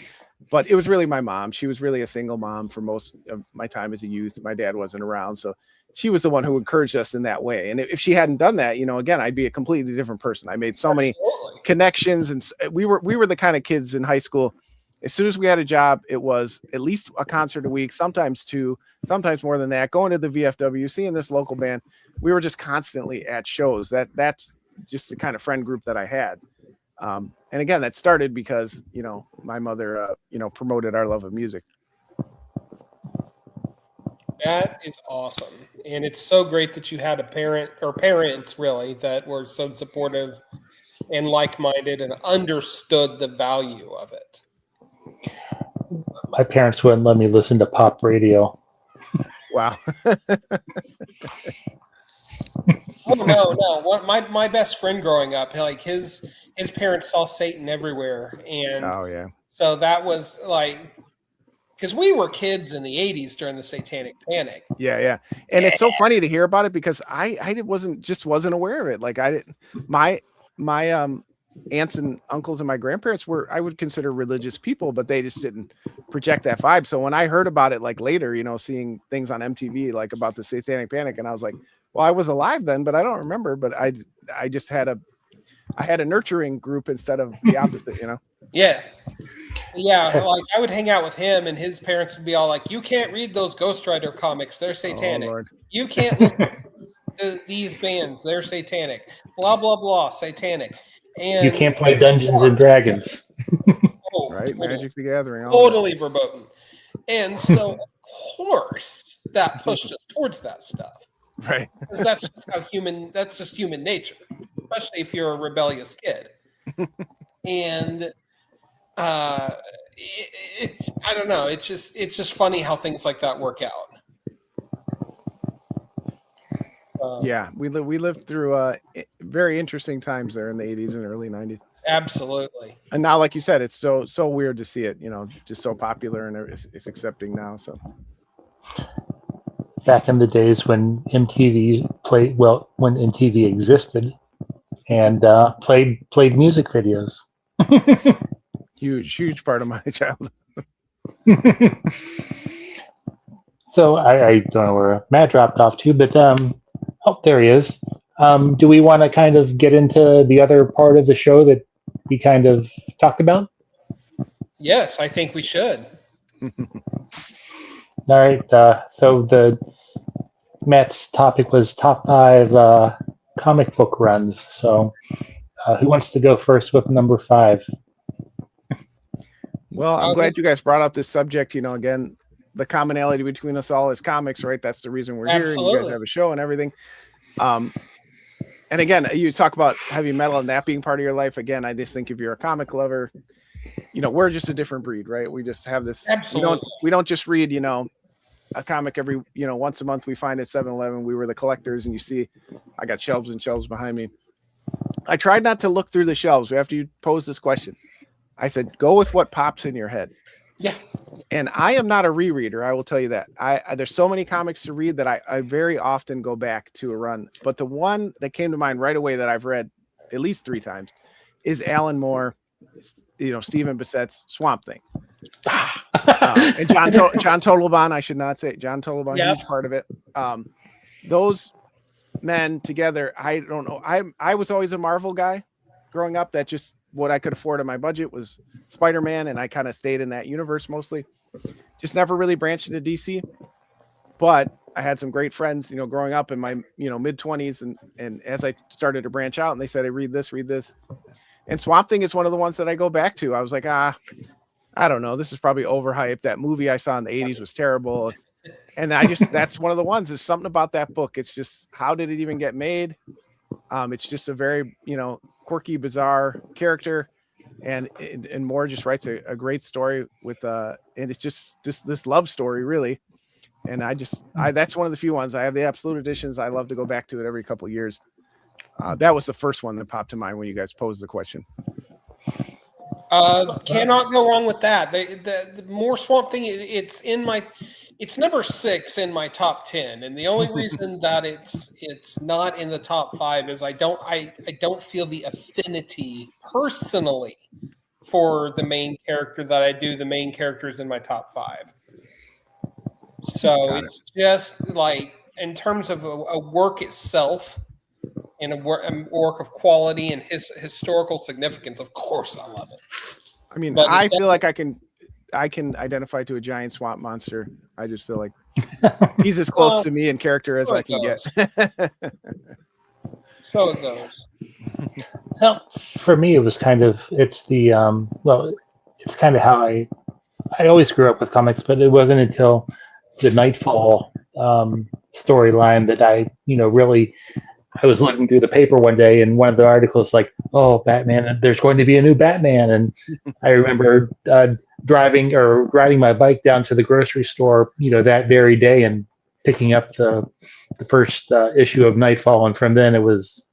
Speaker 3: but it was really my mom. She was really a single mom for most of my time as a youth. My dad wasn't around. So she was the one who encouraged us in that way. And if she hadn't done that, again, I'd be a completely different person. I made so many connections, and we were the kind of kids in high school. As soon as we had a job, it was at least a concert a week, sometimes 2, sometimes more than that, going to the VFW, seeing this local band. We were just constantly at shows. That's just the kind of friend group that I had. And again, that started because, my mother, promoted our love of music.
Speaker 1: That is awesome. And it's so great that you had a parent, or parents really, that were so supportive and like-minded and understood the value of it.
Speaker 2: My parents wouldn't let me listen to pop radio.
Speaker 3: Wow.
Speaker 1: Oh no. What my best friend growing up, like his parents saw Satan everywhere, and
Speaker 3: Oh yeah.
Speaker 1: so that was like because we were kids in the '80s during the Satanic Panic.
Speaker 3: Yeah. And it's so funny to hear about it because I wasn't aware of it. Like I didn't my aunts and uncles and my grandparents were, I would consider religious people, but they just didn't project that vibe. So when I heard about it, like later, seeing things on MTV, like about the Satanic Panic, and I was like, well, I was alive then, but I don't remember. But I just had a nurturing group instead of the opposite,
Speaker 1: Yeah. Like I would hang out with him, and his parents would be all like, "You can't read those Ghost Rider comics; they're satanic.
Speaker 3: Lord.
Speaker 1: You can't listen to these bands; they're satanic. Blah blah blah, satanic." And
Speaker 2: You can't play Dungeons and Dragons.
Speaker 3: Right, Magic the Gathering.
Speaker 1: Totally verboten. And so, of course, that pushed us towards that stuff.
Speaker 3: Right.
Speaker 1: Because that's just human nature, especially if you're a rebellious kid. And I don't know. It's just funny how things like that work out.
Speaker 3: Yeah, we lived through very interesting times there in the 80s and early 90s.
Speaker 1: Absolutely.
Speaker 3: And now, like you said, it's so weird to see it, just so popular, and it's accepting now. So
Speaker 2: Back in the days when MTV when MTV existed and played music videos.
Speaker 3: huge part of my childhood.
Speaker 2: So I don't know where Matt dropped off to, but oh, there he is. Do we want to kind of get into the other part of the show that we kind of talked about?
Speaker 1: Yes, I think we should.
Speaker 2: All right. So Matt's topic was top 5 comic book runs. So who wants to go first with number 5?
Speaker 3: Well, I'm glad you guys brought up this subject. Again, the commonality between us all is comics, right? That's the reason we're here. And you guys have a show and everything. And again, you talk about heavy metal and that being part of your life. Again, I just think if you're a comic lover, we're just a different breed, right? We just have this.
Speaker 1: Absolutely.
Speaker 3: We don't just read, a comic every, once a month we find at 7-Eleven. We were the collectors, and you see, I got shelves and shelves behind me. I tried not to look through the shelves after you posed this question. I said, go with what pops in your head.
Speaker 1: Yeah.
Speaker 3: And I am not a rereader. I will tell you that. There's so many comics to read that I very often go back to a run. But the one that came to mind right away that I've read at least 3 times is Alan Moore, Stephen Bissett's Swamp Thing. And John Totalbaum, I should not say John Totalbaum, huge part of it. Those men together, I don't know. I was always a Marvel guy growing up. That just what I could afford on my budget was Spider-Man, and I kind of stayed in that universe mostly. Just never really branched into DC. But I had some great friends, growing up in my mid-20s, and as I started to branch out, and they said, "Hey, read this." And Swamp Thing is one of the ones that I go back to. I was like, I don't know. This is probably overhyped. That movie I saw in the 80s was terrible. And that's one of the ones. There's something about that book. It's just, how did it even get made? It's just a very, quirky, bizarre character. And Moore just writes a great story with, and it's just this love story, really. And that's one of the few ones. I have the absolute editions. I love to go back to it every couple of years. That was the first one that popped to mind when you guys posed the question.
Speaker 1: Cannot go wrong with that. The Moore Swamp Thing, it's number 6 in my top 10, and the only reason that it's not in the top 5 is I don't feel the affinity personally for the main character that I do. The main characters in my top 5, so it's just like in terms of a work itself. And a work of quality and his historical significance, of course, I love it.
Speaker 3: I mean, I feel like I can identify to a giant swamp monster. I just feel like he's as close to me in character as I can get.
Speaker 1: So it goes.
Speaker 2: Well, for me, it was kind of it's kind of how I always grew up with comics, but it wasn't until the Nightfall storyline that I really I was looking through the paper one day, and one of the articles like, "Oh, Batman! There's going to be a new Batman." And I remember driving or riding my bike down to the grocery store, that very day, and picking up the first issue of Nightfall, and from then it was,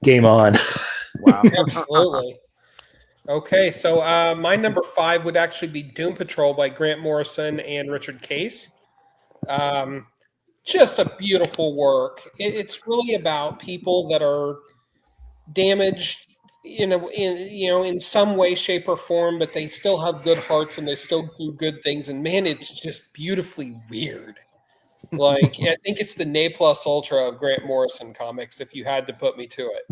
Speaker 2: game on.
Speaker 3: Wow.
Speaker 1: Absolutely. Okay, so my number 5 would actually be Doom Patrol by Grant Morrison and Richard Case. Just a beautiful work. It's really about people that are damaged in some way, shape, or form, but they still have good hearts and they still do good things. And man, it's just beautifully weird. Like I think it's the Ne Plus Ultra of Grant Morrison comics, if you had to put me to it.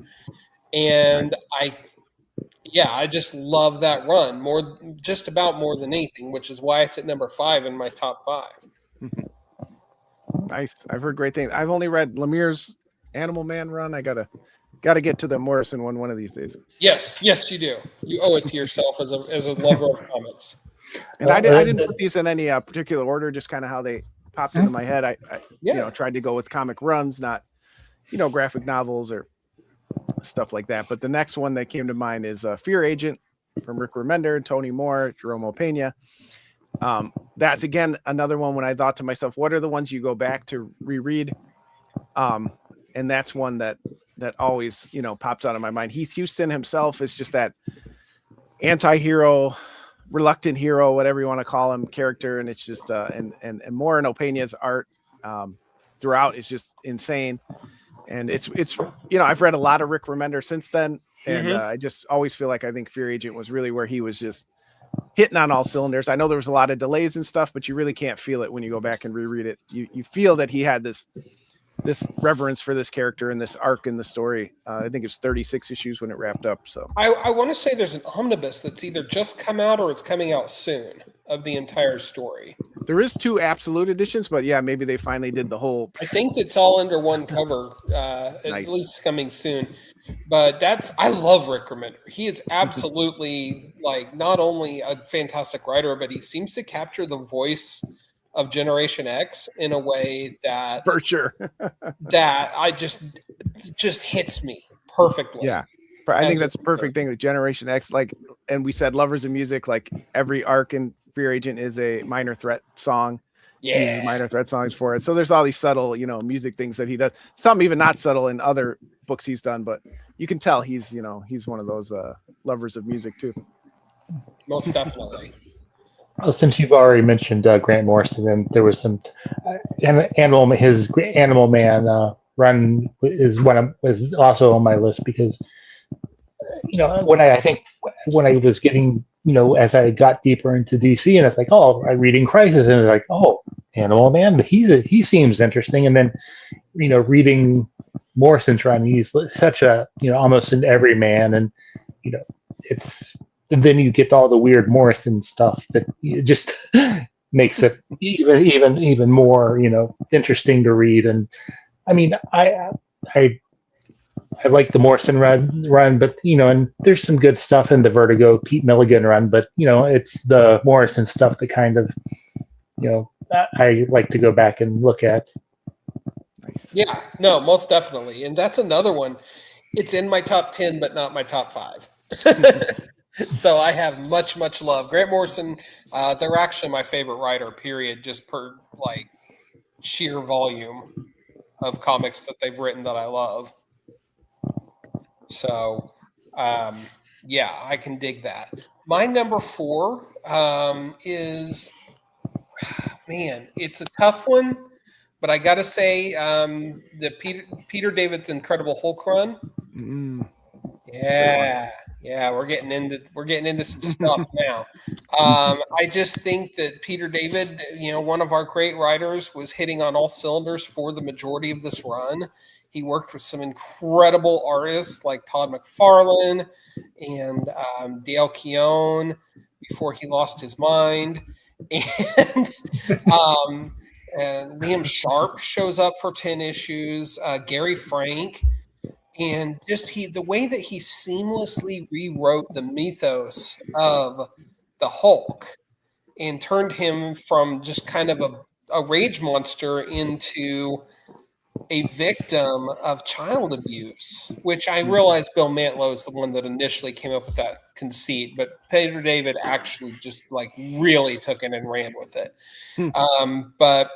Speaker 1: And I just love that run just about more than anything, which is why it's at number 5 in my top 5.
Speaker 3: Nice. I've heard great things. I've only read Lemire's Animal Man run. I gotta get to the Morrison one of these days.
Speaker 1: Yes, you do. You owe it to yourself as a lover of comics.
Speaker 3: And I didn't put these in any particular order, just kind of how they popped into my head. I tried to go with comic runs, not graphic novels or stuff like that. But the next one that came to mind is Fear Agent from Rick Remender, Tony Moore, Jerome Pena. That's again another one when I thought to myself, what are the ones you go back to reread? And that's one that always pops out of my mind. Heath Houston himself is just that anti-hero, reluctant hero, whatever you want to call him, character, and it's just and Moore and Opena's art throughout is just insane. And it's I've read a lot of Rick Remender since then, and I just always feel like I think Fear Agent was really where he was just hitting on all cylinders. I know there was a lot of delays and stuff, but you really can't feel it when you go back and reread it. You feel that he had this reverence for this character and this arc in the story. I think it's 36 issues when it wrapped up. So
Speaker 1: I want to say there's an omnibus that's either just come out or it's coming out soon of the entire story.
Speaker 3: There is 2 absolute editions, but yeah, maybe they finally did the whole.
Speaker 1: I think it's all under one cover, nice. At least coming soon. But I love Rick Remender. He is absolutely not only a fantastic writer, but he seems to capture the voice of Generation X in a way that
Speaker 3: for sure
Speaker 1: that I just hits me perfectly.
Speaker 3: Yeah. I think that's a perfect thing with Generation X. And we said Lovers of Music, every arc in Fear Agent is a Minor Threat song.
Speaker 1: Yeah.
Speaker 3: He uses Minor Threat songs for it. So there's all these subtle, music things that he does. Some even not subtle in other books he's done, but you can tell he's one of those lovers of music too.
Speaker 1: Most definitely.
Speaker 2: Well, since you've already mentioned Grant Morrison, and there was some his Animal Man run was also on my list because when I was getting as I got deeper into DC, and it's like, oh, I'm reading Crisis, and it's like, oh, Animal Man, he seems interesting, and then reading Morrison's run, he's such a almost an everyman, and it's. And then you get all the weird Morrison stuff that just makes it even more interesting to read. And I mean, I like the Morrison run, but and there's some good stuff in the Vertigo Pete Milligan run, but it's the Morrison stuff that kind of I like to go back and look at.
Speaker 1: Yeah, no, most definitely, and that's another one. It's in my top 10, but not my top 5. So I have much love. Grant Morrison, they're actually my favorite writer, period, just per sheer volume of comics that they've written that I love. So I can dig that. My number 4 is it's a tough one, but I gotta say the Peter David's Incredible Hulk run. Yeah, we're getting into some stuff now. I just think that Peter David, one of our great writers, was hitting on all cylinders for the majority of this run. He worked with some incredible artists like Todd McFarlane and Dale Keown before he lost his mind. And Liam Sharp shows up for 10 issues. Gary Frank. And just the way that he seamlessly rewrote the mythos of the Hulk and turned him from just kind of a rage monster into a victim of child abuse, which I realize Bill Mantlo is the one that initially came up with that conceit, but Peter David actually just like really took it and ran with it. But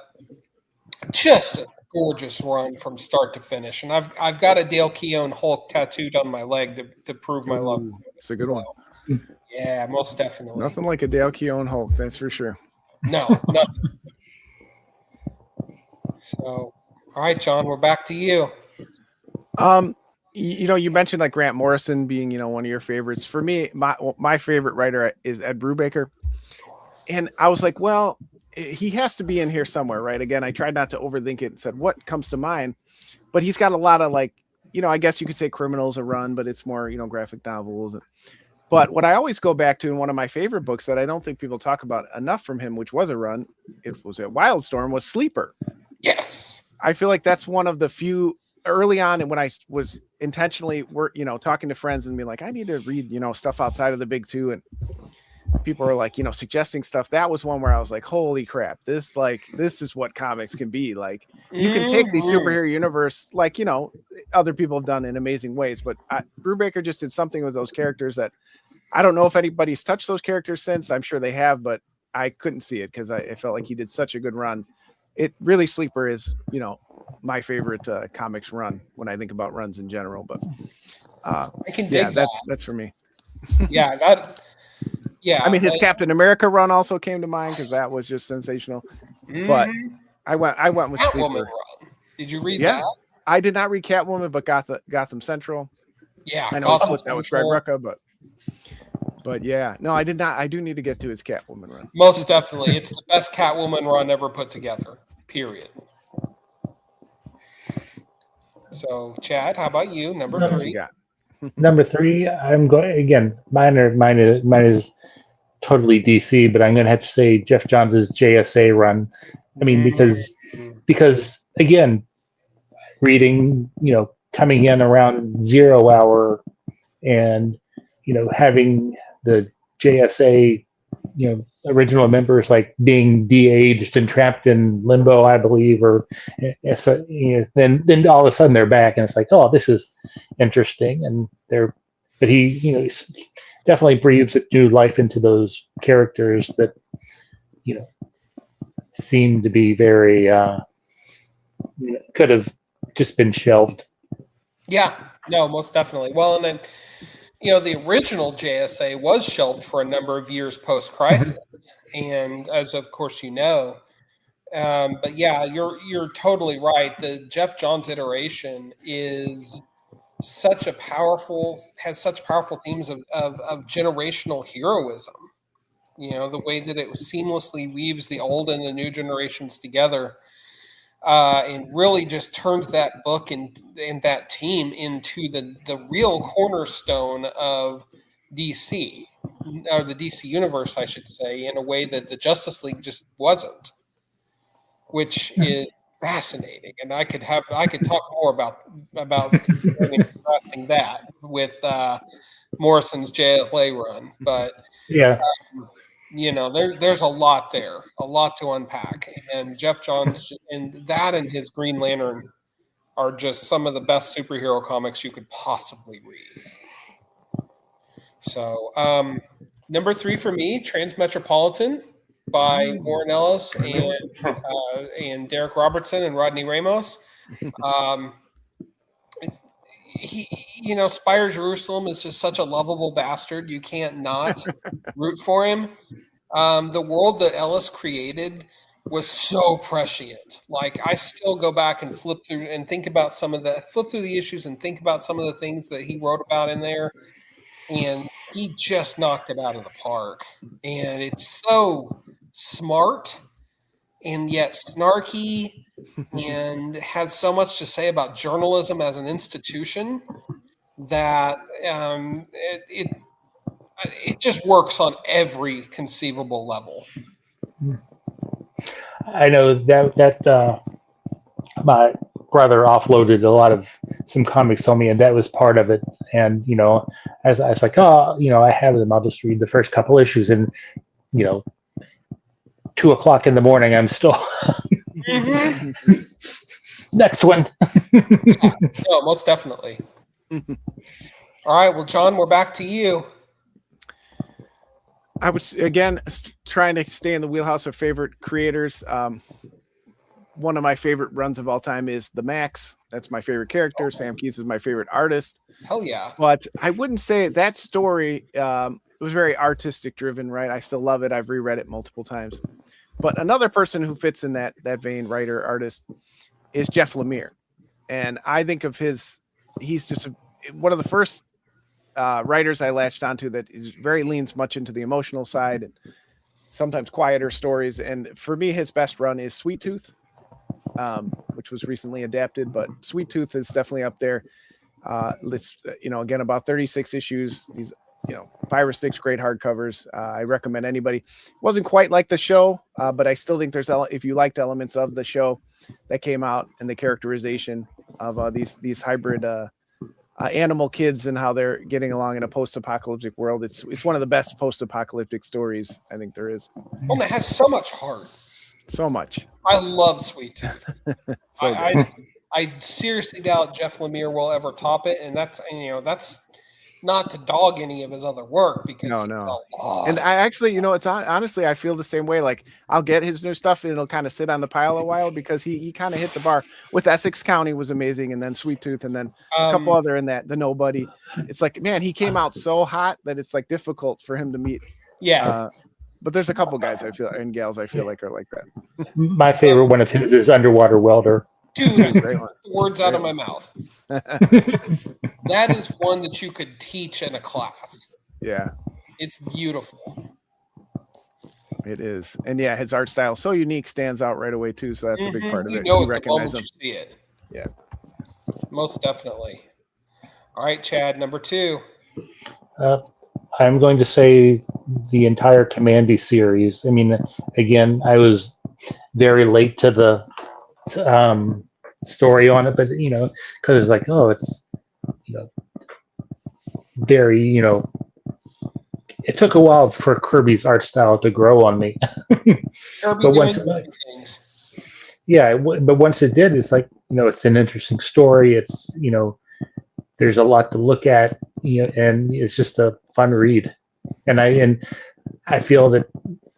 Speaker 1: just a gorgeous run from start to finish, and I've got a Dale Keown Hulk tattooed on my leg to prove my love.
Speaker 3: It's a good one.
Speaker 1: Yeah, most definitely.
Speaker 3: Nothing like a Dale Keown Hulk, that's for sure.
Speaker 1: No, nothing. So, all right, John, we're back to you.
Speaker 3: You mentioned like Grant Morrison being, one of your favorites. For me, my favorite writer is Ed Brubaker. And I was like, well, he has to be in here somewhere, right? Again, I tried not to overthink it and said, what comes to mind? But he's got a lot of like, I guess you could say Criminals a run, but it's more, graphic novels. But what I always go back to in one of my favorite books that I don't think people talk about enough from him, which was a run, it was at Wildstorm, was Sleeper.
Speaker 1: Yes.
Speaker 3: I feel like that's one of the few early on, and when I was intentionally talking to friends and being like, I need to read, stuff outside of the big two, and people are like, suggesting stuff. That was one where I was like, holy crap, this is what comics can be. Like, you can take the superhero universe, like, other people have done in amazing ways, but Brubaker just did something with those characters that I don't know if anybody's touched those characters since. I'm sure they have, but I couldn't see it because I felt like he did such a good run. It really, Sleeper is, my favorite comics run when I think about runs in general. But
Speaker 1: I can dig
Speaker 3: that's for me.
Speaker 1: Yeah,
Speaker 3: I mean, his Captain America run also came to mind because that was just sensational. But I went with
Speaker 1: Catwoman
Speaker 3: Sleeper.
Speaker 1: run. Did you read that?
Speaker 3: I did not read Catwoman, but Gotham Central.
Speaker 1: Yeah,
Speaker 3: I know that was Greg Rucka, but yeah, no, I did not. I do need to get to his Catwoman run.
Speaker 1: Most definitely, it's the best Catwoman run ever put together. Period. So, Chad, how about you? Number 3.
Speaker 2: Number 3, I'm going again. Mine is totally DC, but I'm going to have to say Jeff Johns' JSA run. I mean, because again, reading, coming in around 0 hour, and having the JSA, original members like being de-aged and trapped in limbo, I believe, or so, then all of a sudden they're back, and it's like, oh, this is interesting, and but he, he's definitely breathes a new life into those characters that, seem to be very could have just been shelved.
Speaker 1: Yeah, no, most definitely. Well, and then the original JSA was shelved for a number of years post-crisis, and as of course but yeah, you're totally right. The Jeff Johns iteration is has such powerful themes of generational heroism. The way that it seamlessly weaves the old and the new generations together, and really just turned that book and that team into the real cornerstone of DC, or the DC universe, I should say, in a way that the Justice League just wasn't, which is fascinating. And I could talk more about contrasting that with Morrison's JLA run, but
Speaker 2: yeah.
Speaker 1: There's a lot there, a lot to unpack. And Jeff Johns and his Green Lantern are just some of the best superhero comics you could possibly read. So, number 3 for me, Transmetropolitan by Warren Ellis and Derek Robertson and Rodney Ramos. Spire Jerusalem is just such a lovable bastard. You can't not root for him. The world that Ellis created was so prescient. Like, I still go back and flip through the issues and think about some of the things that he wrote about in there. And he just knocked it out of the park. And it's so smart and yet snarky, and has so much to say about journalism as an institution that it just works on every conceivable level. I know
Speaker 2: that my brother offloaded a lot of some comics on me, and that was part of it. And as I was like, I have them, I'll just read the first couple issues, and 2:00 in the morning, I'm still Next one.
Speaker 1: No, most definitely. All right, well, John, we're back to you.
Speaker 3: I was again trying to stay in the wheelhouse of favorite creators. One of my favorite runs of all time is the Max. That's my favorite character. Sam Keith is my favorite artist.
Speaker 1: Hell yeah.
Speaker 3: But I wouldn't say that story was very artistic driven, right? I still love it. I've reread it multiple times. But another person who fits in that vein, writer, artist, is Jeff Lemire. And I think of he's just one of the first writers I latched onto that leans much into the emotional side and sometimes quieter stories. And for me, his best run is Sweet Tooth, which was recently adapted, but Sweet Tooth is definitely up there. Again, about 36 issues. These, 5 or 6 great hardcovers. I recommend anybody. Wasn't quite like the show, but I still think if you liked elements of the show that came out and the characterization of these hybrid animal kids and how they're getting along in a post-apocalyptic world. It's one of the best post-apocalyptic stories I think there is.
Speaker 1: Oh, it has so much heart.
Speaker 3: So much.
Speaker 1: I love Sweet Tooth.
Speaker 3: So
Speaker 1: I seriously doubt Jeff Lemire will ever top it, and that's not to dog any of his other work because
Speaker 3: no. And I actually, it's honestly, I feel the same way. Like I'll get his new stuff and it'll kind of sit on the pile a while because he kind of hit the bar with Essex County was amazing. And then Sweet Tooth and then a couple other in that, the Nobody. It's like, man, he came out so hot that it's like difficult for him to meet.
Speaker 1: Yeah.
Speaker 3: But there's a couple guys and gals I feel like are like that.
Speaker 2: My favorite one of his is Underwater Welder.
Speaker 1: Dude, words out of my mouth. That is one that you could teach in a class.
Speaker 3: Yeah.
Speaker 1: It's beautiful.
Speaker 3: It is. And yeah, his art style so unique, stands out right away too. So that's a big part of it.
Speaker 1: You
Speaker 3: recognize him.
Speaker 1: You see it.
Speaker 3: Yeah.
Speaker 1: Most definitely. All right, Chad, number 2.
Speaker 2: I'm going to say the entire Commandy series. I mean, again, I was very late to the story on it, but because it's like, oh, it's very it took a while for Kirby's art style to grow on me. But once it did, it's like it's an interesting story. It's there's a lot to look at, and it's just a fun read. And I feel that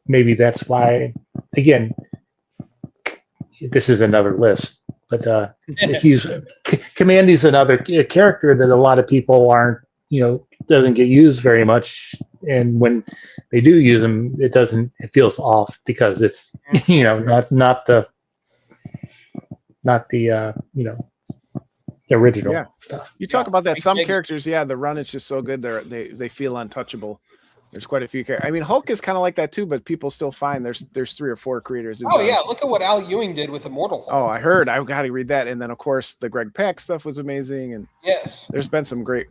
Speaker 2: maybe that's why, again, this is another list, but Commandy's another character that a lot of people aren't, doesn't get used very much. And when they do use him, it feels off because it's, not the original stuff.
Speaker 3: You talk about that. Some characters, the run is just so good. They feel untouchable. There's quite a few characters. I mean, Hulk is kind of like that too, but people still find there's 3 or 4 creators.
Speaker 1: Oh yeah, look at what Al Ewing did with Immortal Hulk.
Speaker 3: Oh, I heard. I've got to read that. And then of course the Greg Pak stuff was amazing. And
Speaker 1: yes,
Speaker 3: there's been some great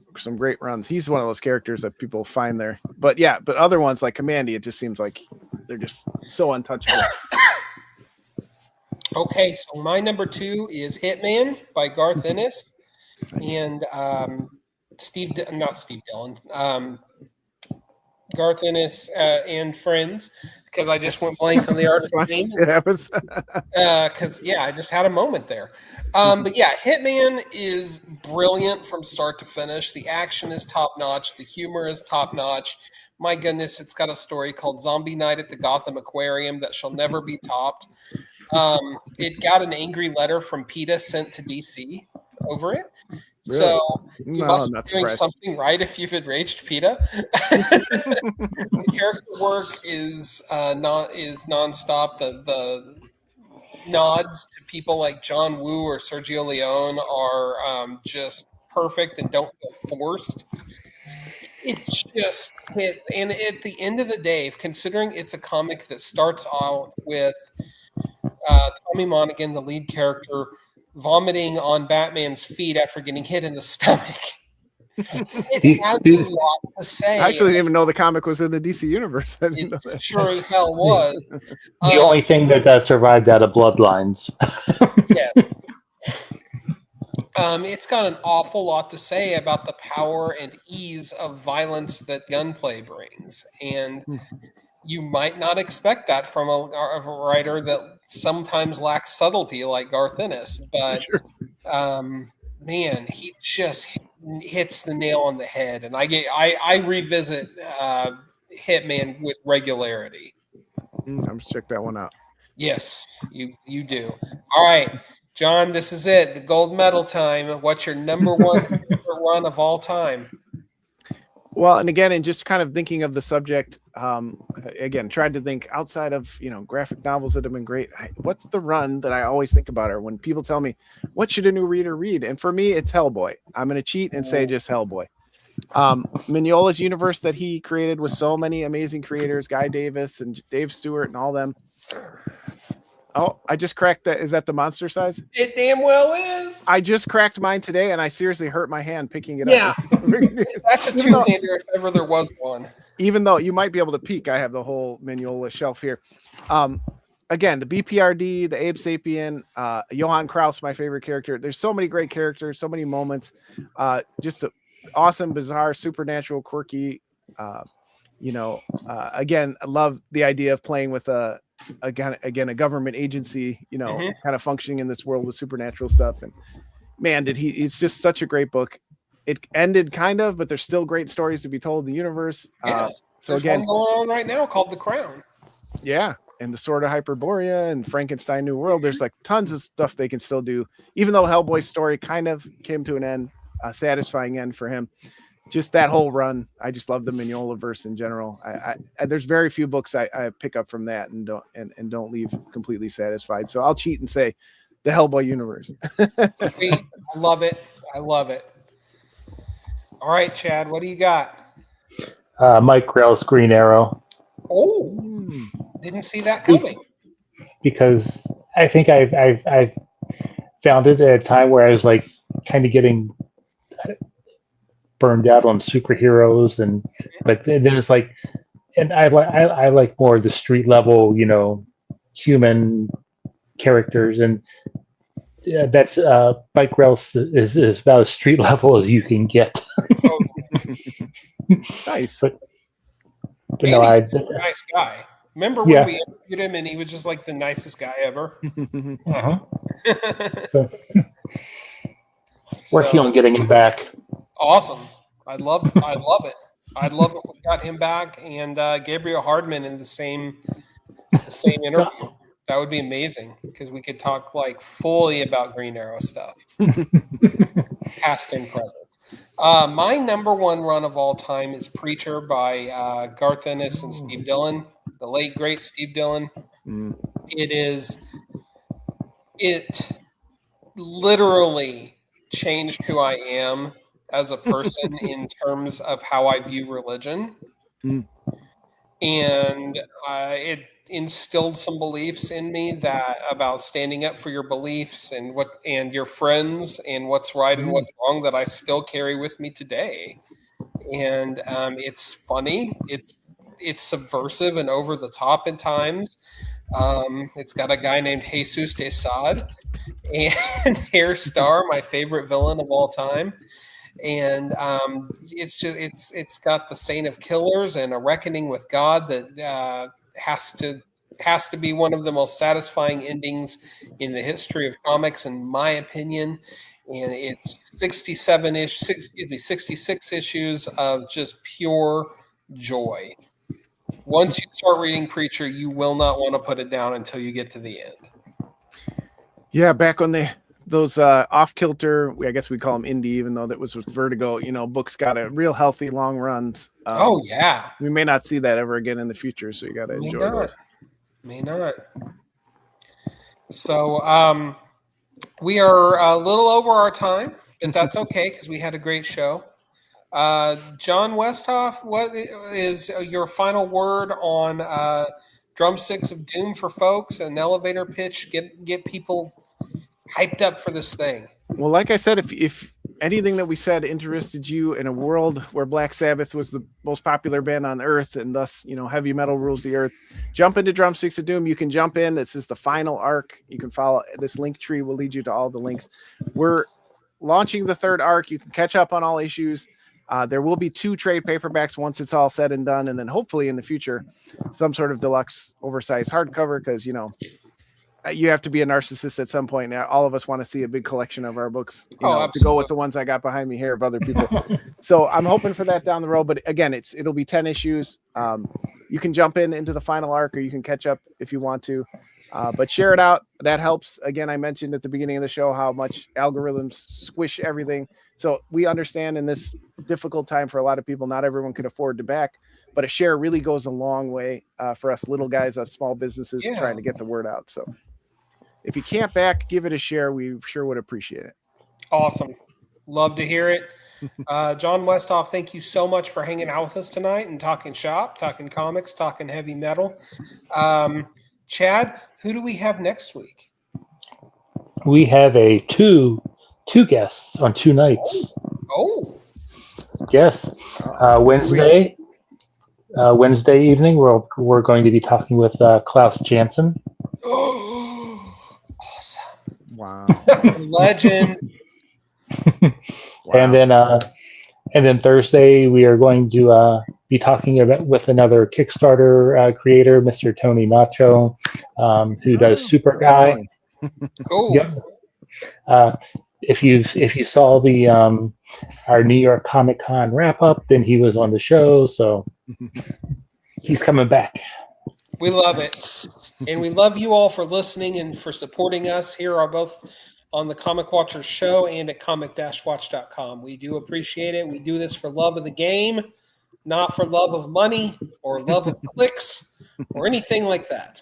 Speaker 3: runs. He's one of those characters that people find there. But but other ones like Commandy, it just seems like they're just so untouchable.
Speaker 1: Okay, so my number 2 is Hitman by Garth Ennis and not Steve Dillon. Garth Ennis and friends, because I just went blank on the artist name. Because I just had a moment there. But yeah, Hitman is brilliant from start to finish. The action is top notch. The humor is top notch. My goodness, it's got a story called Zombie Night at the Gotham Aquarium that shall never be topped. It got an angry letter from PETA sent to DC over it. Really? So you must be doing something right if you've enraged PETA. The character work is nonstop. The nods to people like John Woo or Sergio Leone are just perfect and don't feel forced. It's just hit. And at the end of the day, considering it's a comic that starts out with Tommy Monaghan, the lead character, vomiting on Batman's feet after getting hit in the stomach. It has a lot to say.
Speaker 3: I actually didn't even know the comic was in the DC universe. I didn't know that.
Speaker 1: Sure as hell was.
Speaker 2: The only thing that survived out of Bloodlines.
Speaker 1: Yes. It's got an awful lot to say about the power and ease of violence that gunplay brings. And you might not expect that from a writer that sometimes lacks subtlety like Garth Ennis, but
Speaker 3: Sure.
Speaker 1: man, he just hits the nail on the head, and I revisit Hitman with regularity.
Speaker 3: I'm gonna check that one out.
Speaker 1: Yes, you do. All right, John, this is it, the gold medal time. What's your number one favorite run of all time?
Speaker 3: Well, and again, and just kind of thinking of the subject, again, tried to think outside of, graphic novels that have been great. What's the run that I always think about, or when people tell me, what should a new reader read? And for me, it's Hellboy. I'm going to cheat and say just Hellboy. Mignola's universe that he created with so many amazing creators, Guy Davis and Dave Stewart and all them. Oh, I just cracked that. Is that the monster size?
Speaker 1: It damn well is.
Speaker 3: I just cracked mine today, and I seriously hurt my hand picking it
Speaker 1: Yeah.
Speaker 3: up.
Speaker 1: That's a two-hander if ever there was one.
Speaker 3: Even though you might be able to peek, I have the whole Mignola shelf here. Again, the BPRD, the Abe Sapien, Johann Kraus, my favorite character. There's so many great characters, so many moments. Just awesome, bizarre, supernatural, quirky. Again, I love the idea of playing with a government agency, kind of functioning in this world with supernatural stuff. And man, it's just such a great book. It ended kind of, but there's still great stories to be told in the universe.
Speaker 1: Yeah.
Speaker 3: So
Speaker 1: there's
Speaker 3: again,
Speaker 1: one going on right now called The Crown.
Speaker 3: Yeah. And the Sword of Hyperborea and Frankenstein New World. There's like tons of stuff they can still do, even though Hellboy's story kind of came to an end, a satisfying end for him. Just that whole run, I just love the Mignola verse in general. I there's very few books I pick up from that and don't leave completely satisfied. So I'll cheat and say the Hellboy universe.
Speaker 1: Sweet. I love it. All right, Chad, what do you got?
Speaker 2: Mike Grell's Green Arrow.
Speaker 1: Oh, didn't see that coming.
Speaker 2: Because I think I've found it at a time where I was like kind of getting burned out on superheroes, but then it's like, and I like more of the street level, human characters, and that's Mike Grell is about as street level as you can get.
Speaker 3: Nice.
Speaker 2: But
Speaker 1: And
Speaker 2: no,
Speaker 1: he's a nice guy. Remember when we interviewed him and he was just like the nicest guy ever?
Speaker 2: Working on getting him back.
Speaker 1: Awesome. I love it. I'd love if we got him back and Gabriel Hardman in the same interview. That would be amazing because we could talk like fully about Green Arrow stuff, past and present. My number one run of all time is Preacher by Garth Ennis and Steve Dillon, the late great Steve Dillon. It literally changed who I am as a person in terms of how I view religion. And it instilled some beliefs in me that about standing up for your beliefs and your friends and what's right and what's wrong that I still carry with me today. And it's funny. It's subversive and over the top at times. It's got a guy named Jesus de Sade and Hair Star, my favorite villain of all time. And it's got the Saint of Killers and a reckoning with God that has to be one of the most satisfying endings in the history of comics, in my opinion. And it's 66 issues of just pure joy. Once you start reading Preacher, you will not want to put it down until you get to the end.
Speaker 3: Yeah, back on those off-kilter, I guess we call them indie, even though that was with Vertigo, books got a real healthy long runs.
Speaker 1: Oh, yeah.
Speaker 3: We may not see that ever again in the future, so you got to enjoy those.
Speaker 1: May not. So we are a little over our time, but that's okay because we had a great show. Jon Westoff, what is your final word on Drumsticks of Doom for folks? An elevator pitch, get people hyped up for this thing.
Speaker 3: Well, like I said, if anything that we said interested you in a world where Black Sabbath was the most popular band on earth and thus, heavy metal rules the earth, jump into Drumsticks of Doom. You can jump in. This is the final arc. You can follow this link tree will lead you to all the links. We're launching the third arc. You can catch up on all issues. There will be 2 trade paperbacks once it's all said and done. And then hopefully in the future, some sort of deluxe oversized hardcover. Cause you have to be a narcissist at some point. Now, all of us want to see a big collection of our books, to go
Speaker 1: absolutely.
Speaker 3: with the ones I got behind me here of other people. So I'm hoping for that down the road. But again, it'll be 10 issues. You can jump into the final arc, or you can catch up if you want to. But share it out. That helps. Again, I mentioned at the beginning of the show how much algorithms squish everything. So we understand in this difficult time for a lot of people, not everyone can afford to back, but a share really goes a long way for us little guys, us small businesses trying to get the word out. So if you can't back, give it a share. We sure would appreciate it.
Speaker 1: Awesome. Love to hear it. Jon Westoff, thank you so much for hanging out with us tonight and talking shop, talking comics, talking heavy metal. Chad, who do we have next week?
Speaker 2: We have two guests on 2 nights.
Speaker 1: Oh.
Speaker 2: Yes. Wednesday evening, we're going to be talking with Klaus Janson.
Speaker 1: Awesome.
Speaker 3: Wow.
Speaker 1: Legend.
Speaker 2: Wow. And then Thursday we are going to be talking with another Kickstarter creator, Mr. Tony Nacho, who does Super Guy.
Speaker 1: Cool.
Speaker 2: Yep. If you saw the our New York Comic Con wrap up, then he was on the show, so he's coming back.
Speaker 1: We love it. And we love you all for listening and for supporting us. Here are both on the Comic Watchers show and at comic-watch.com. We do appreciate it. We do this for love of the game, not for love of money or love of clicks or anything like that.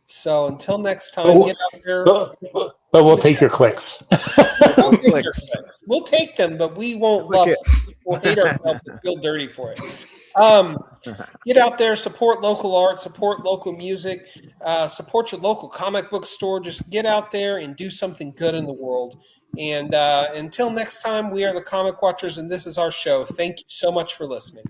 Speaker 1: So until next time, get out there.
Speaker 2: But we'll take your clicks.
Speaker 1: We'll take them, but we won't love it. We'll hate ourselves and feel dirty for it. Get out there, support local art, support local music, support your local comic book store. Just get out there and do something good in the world. And until next time, we are the Comic Watchers, and this is our show. Thank you so much for listening.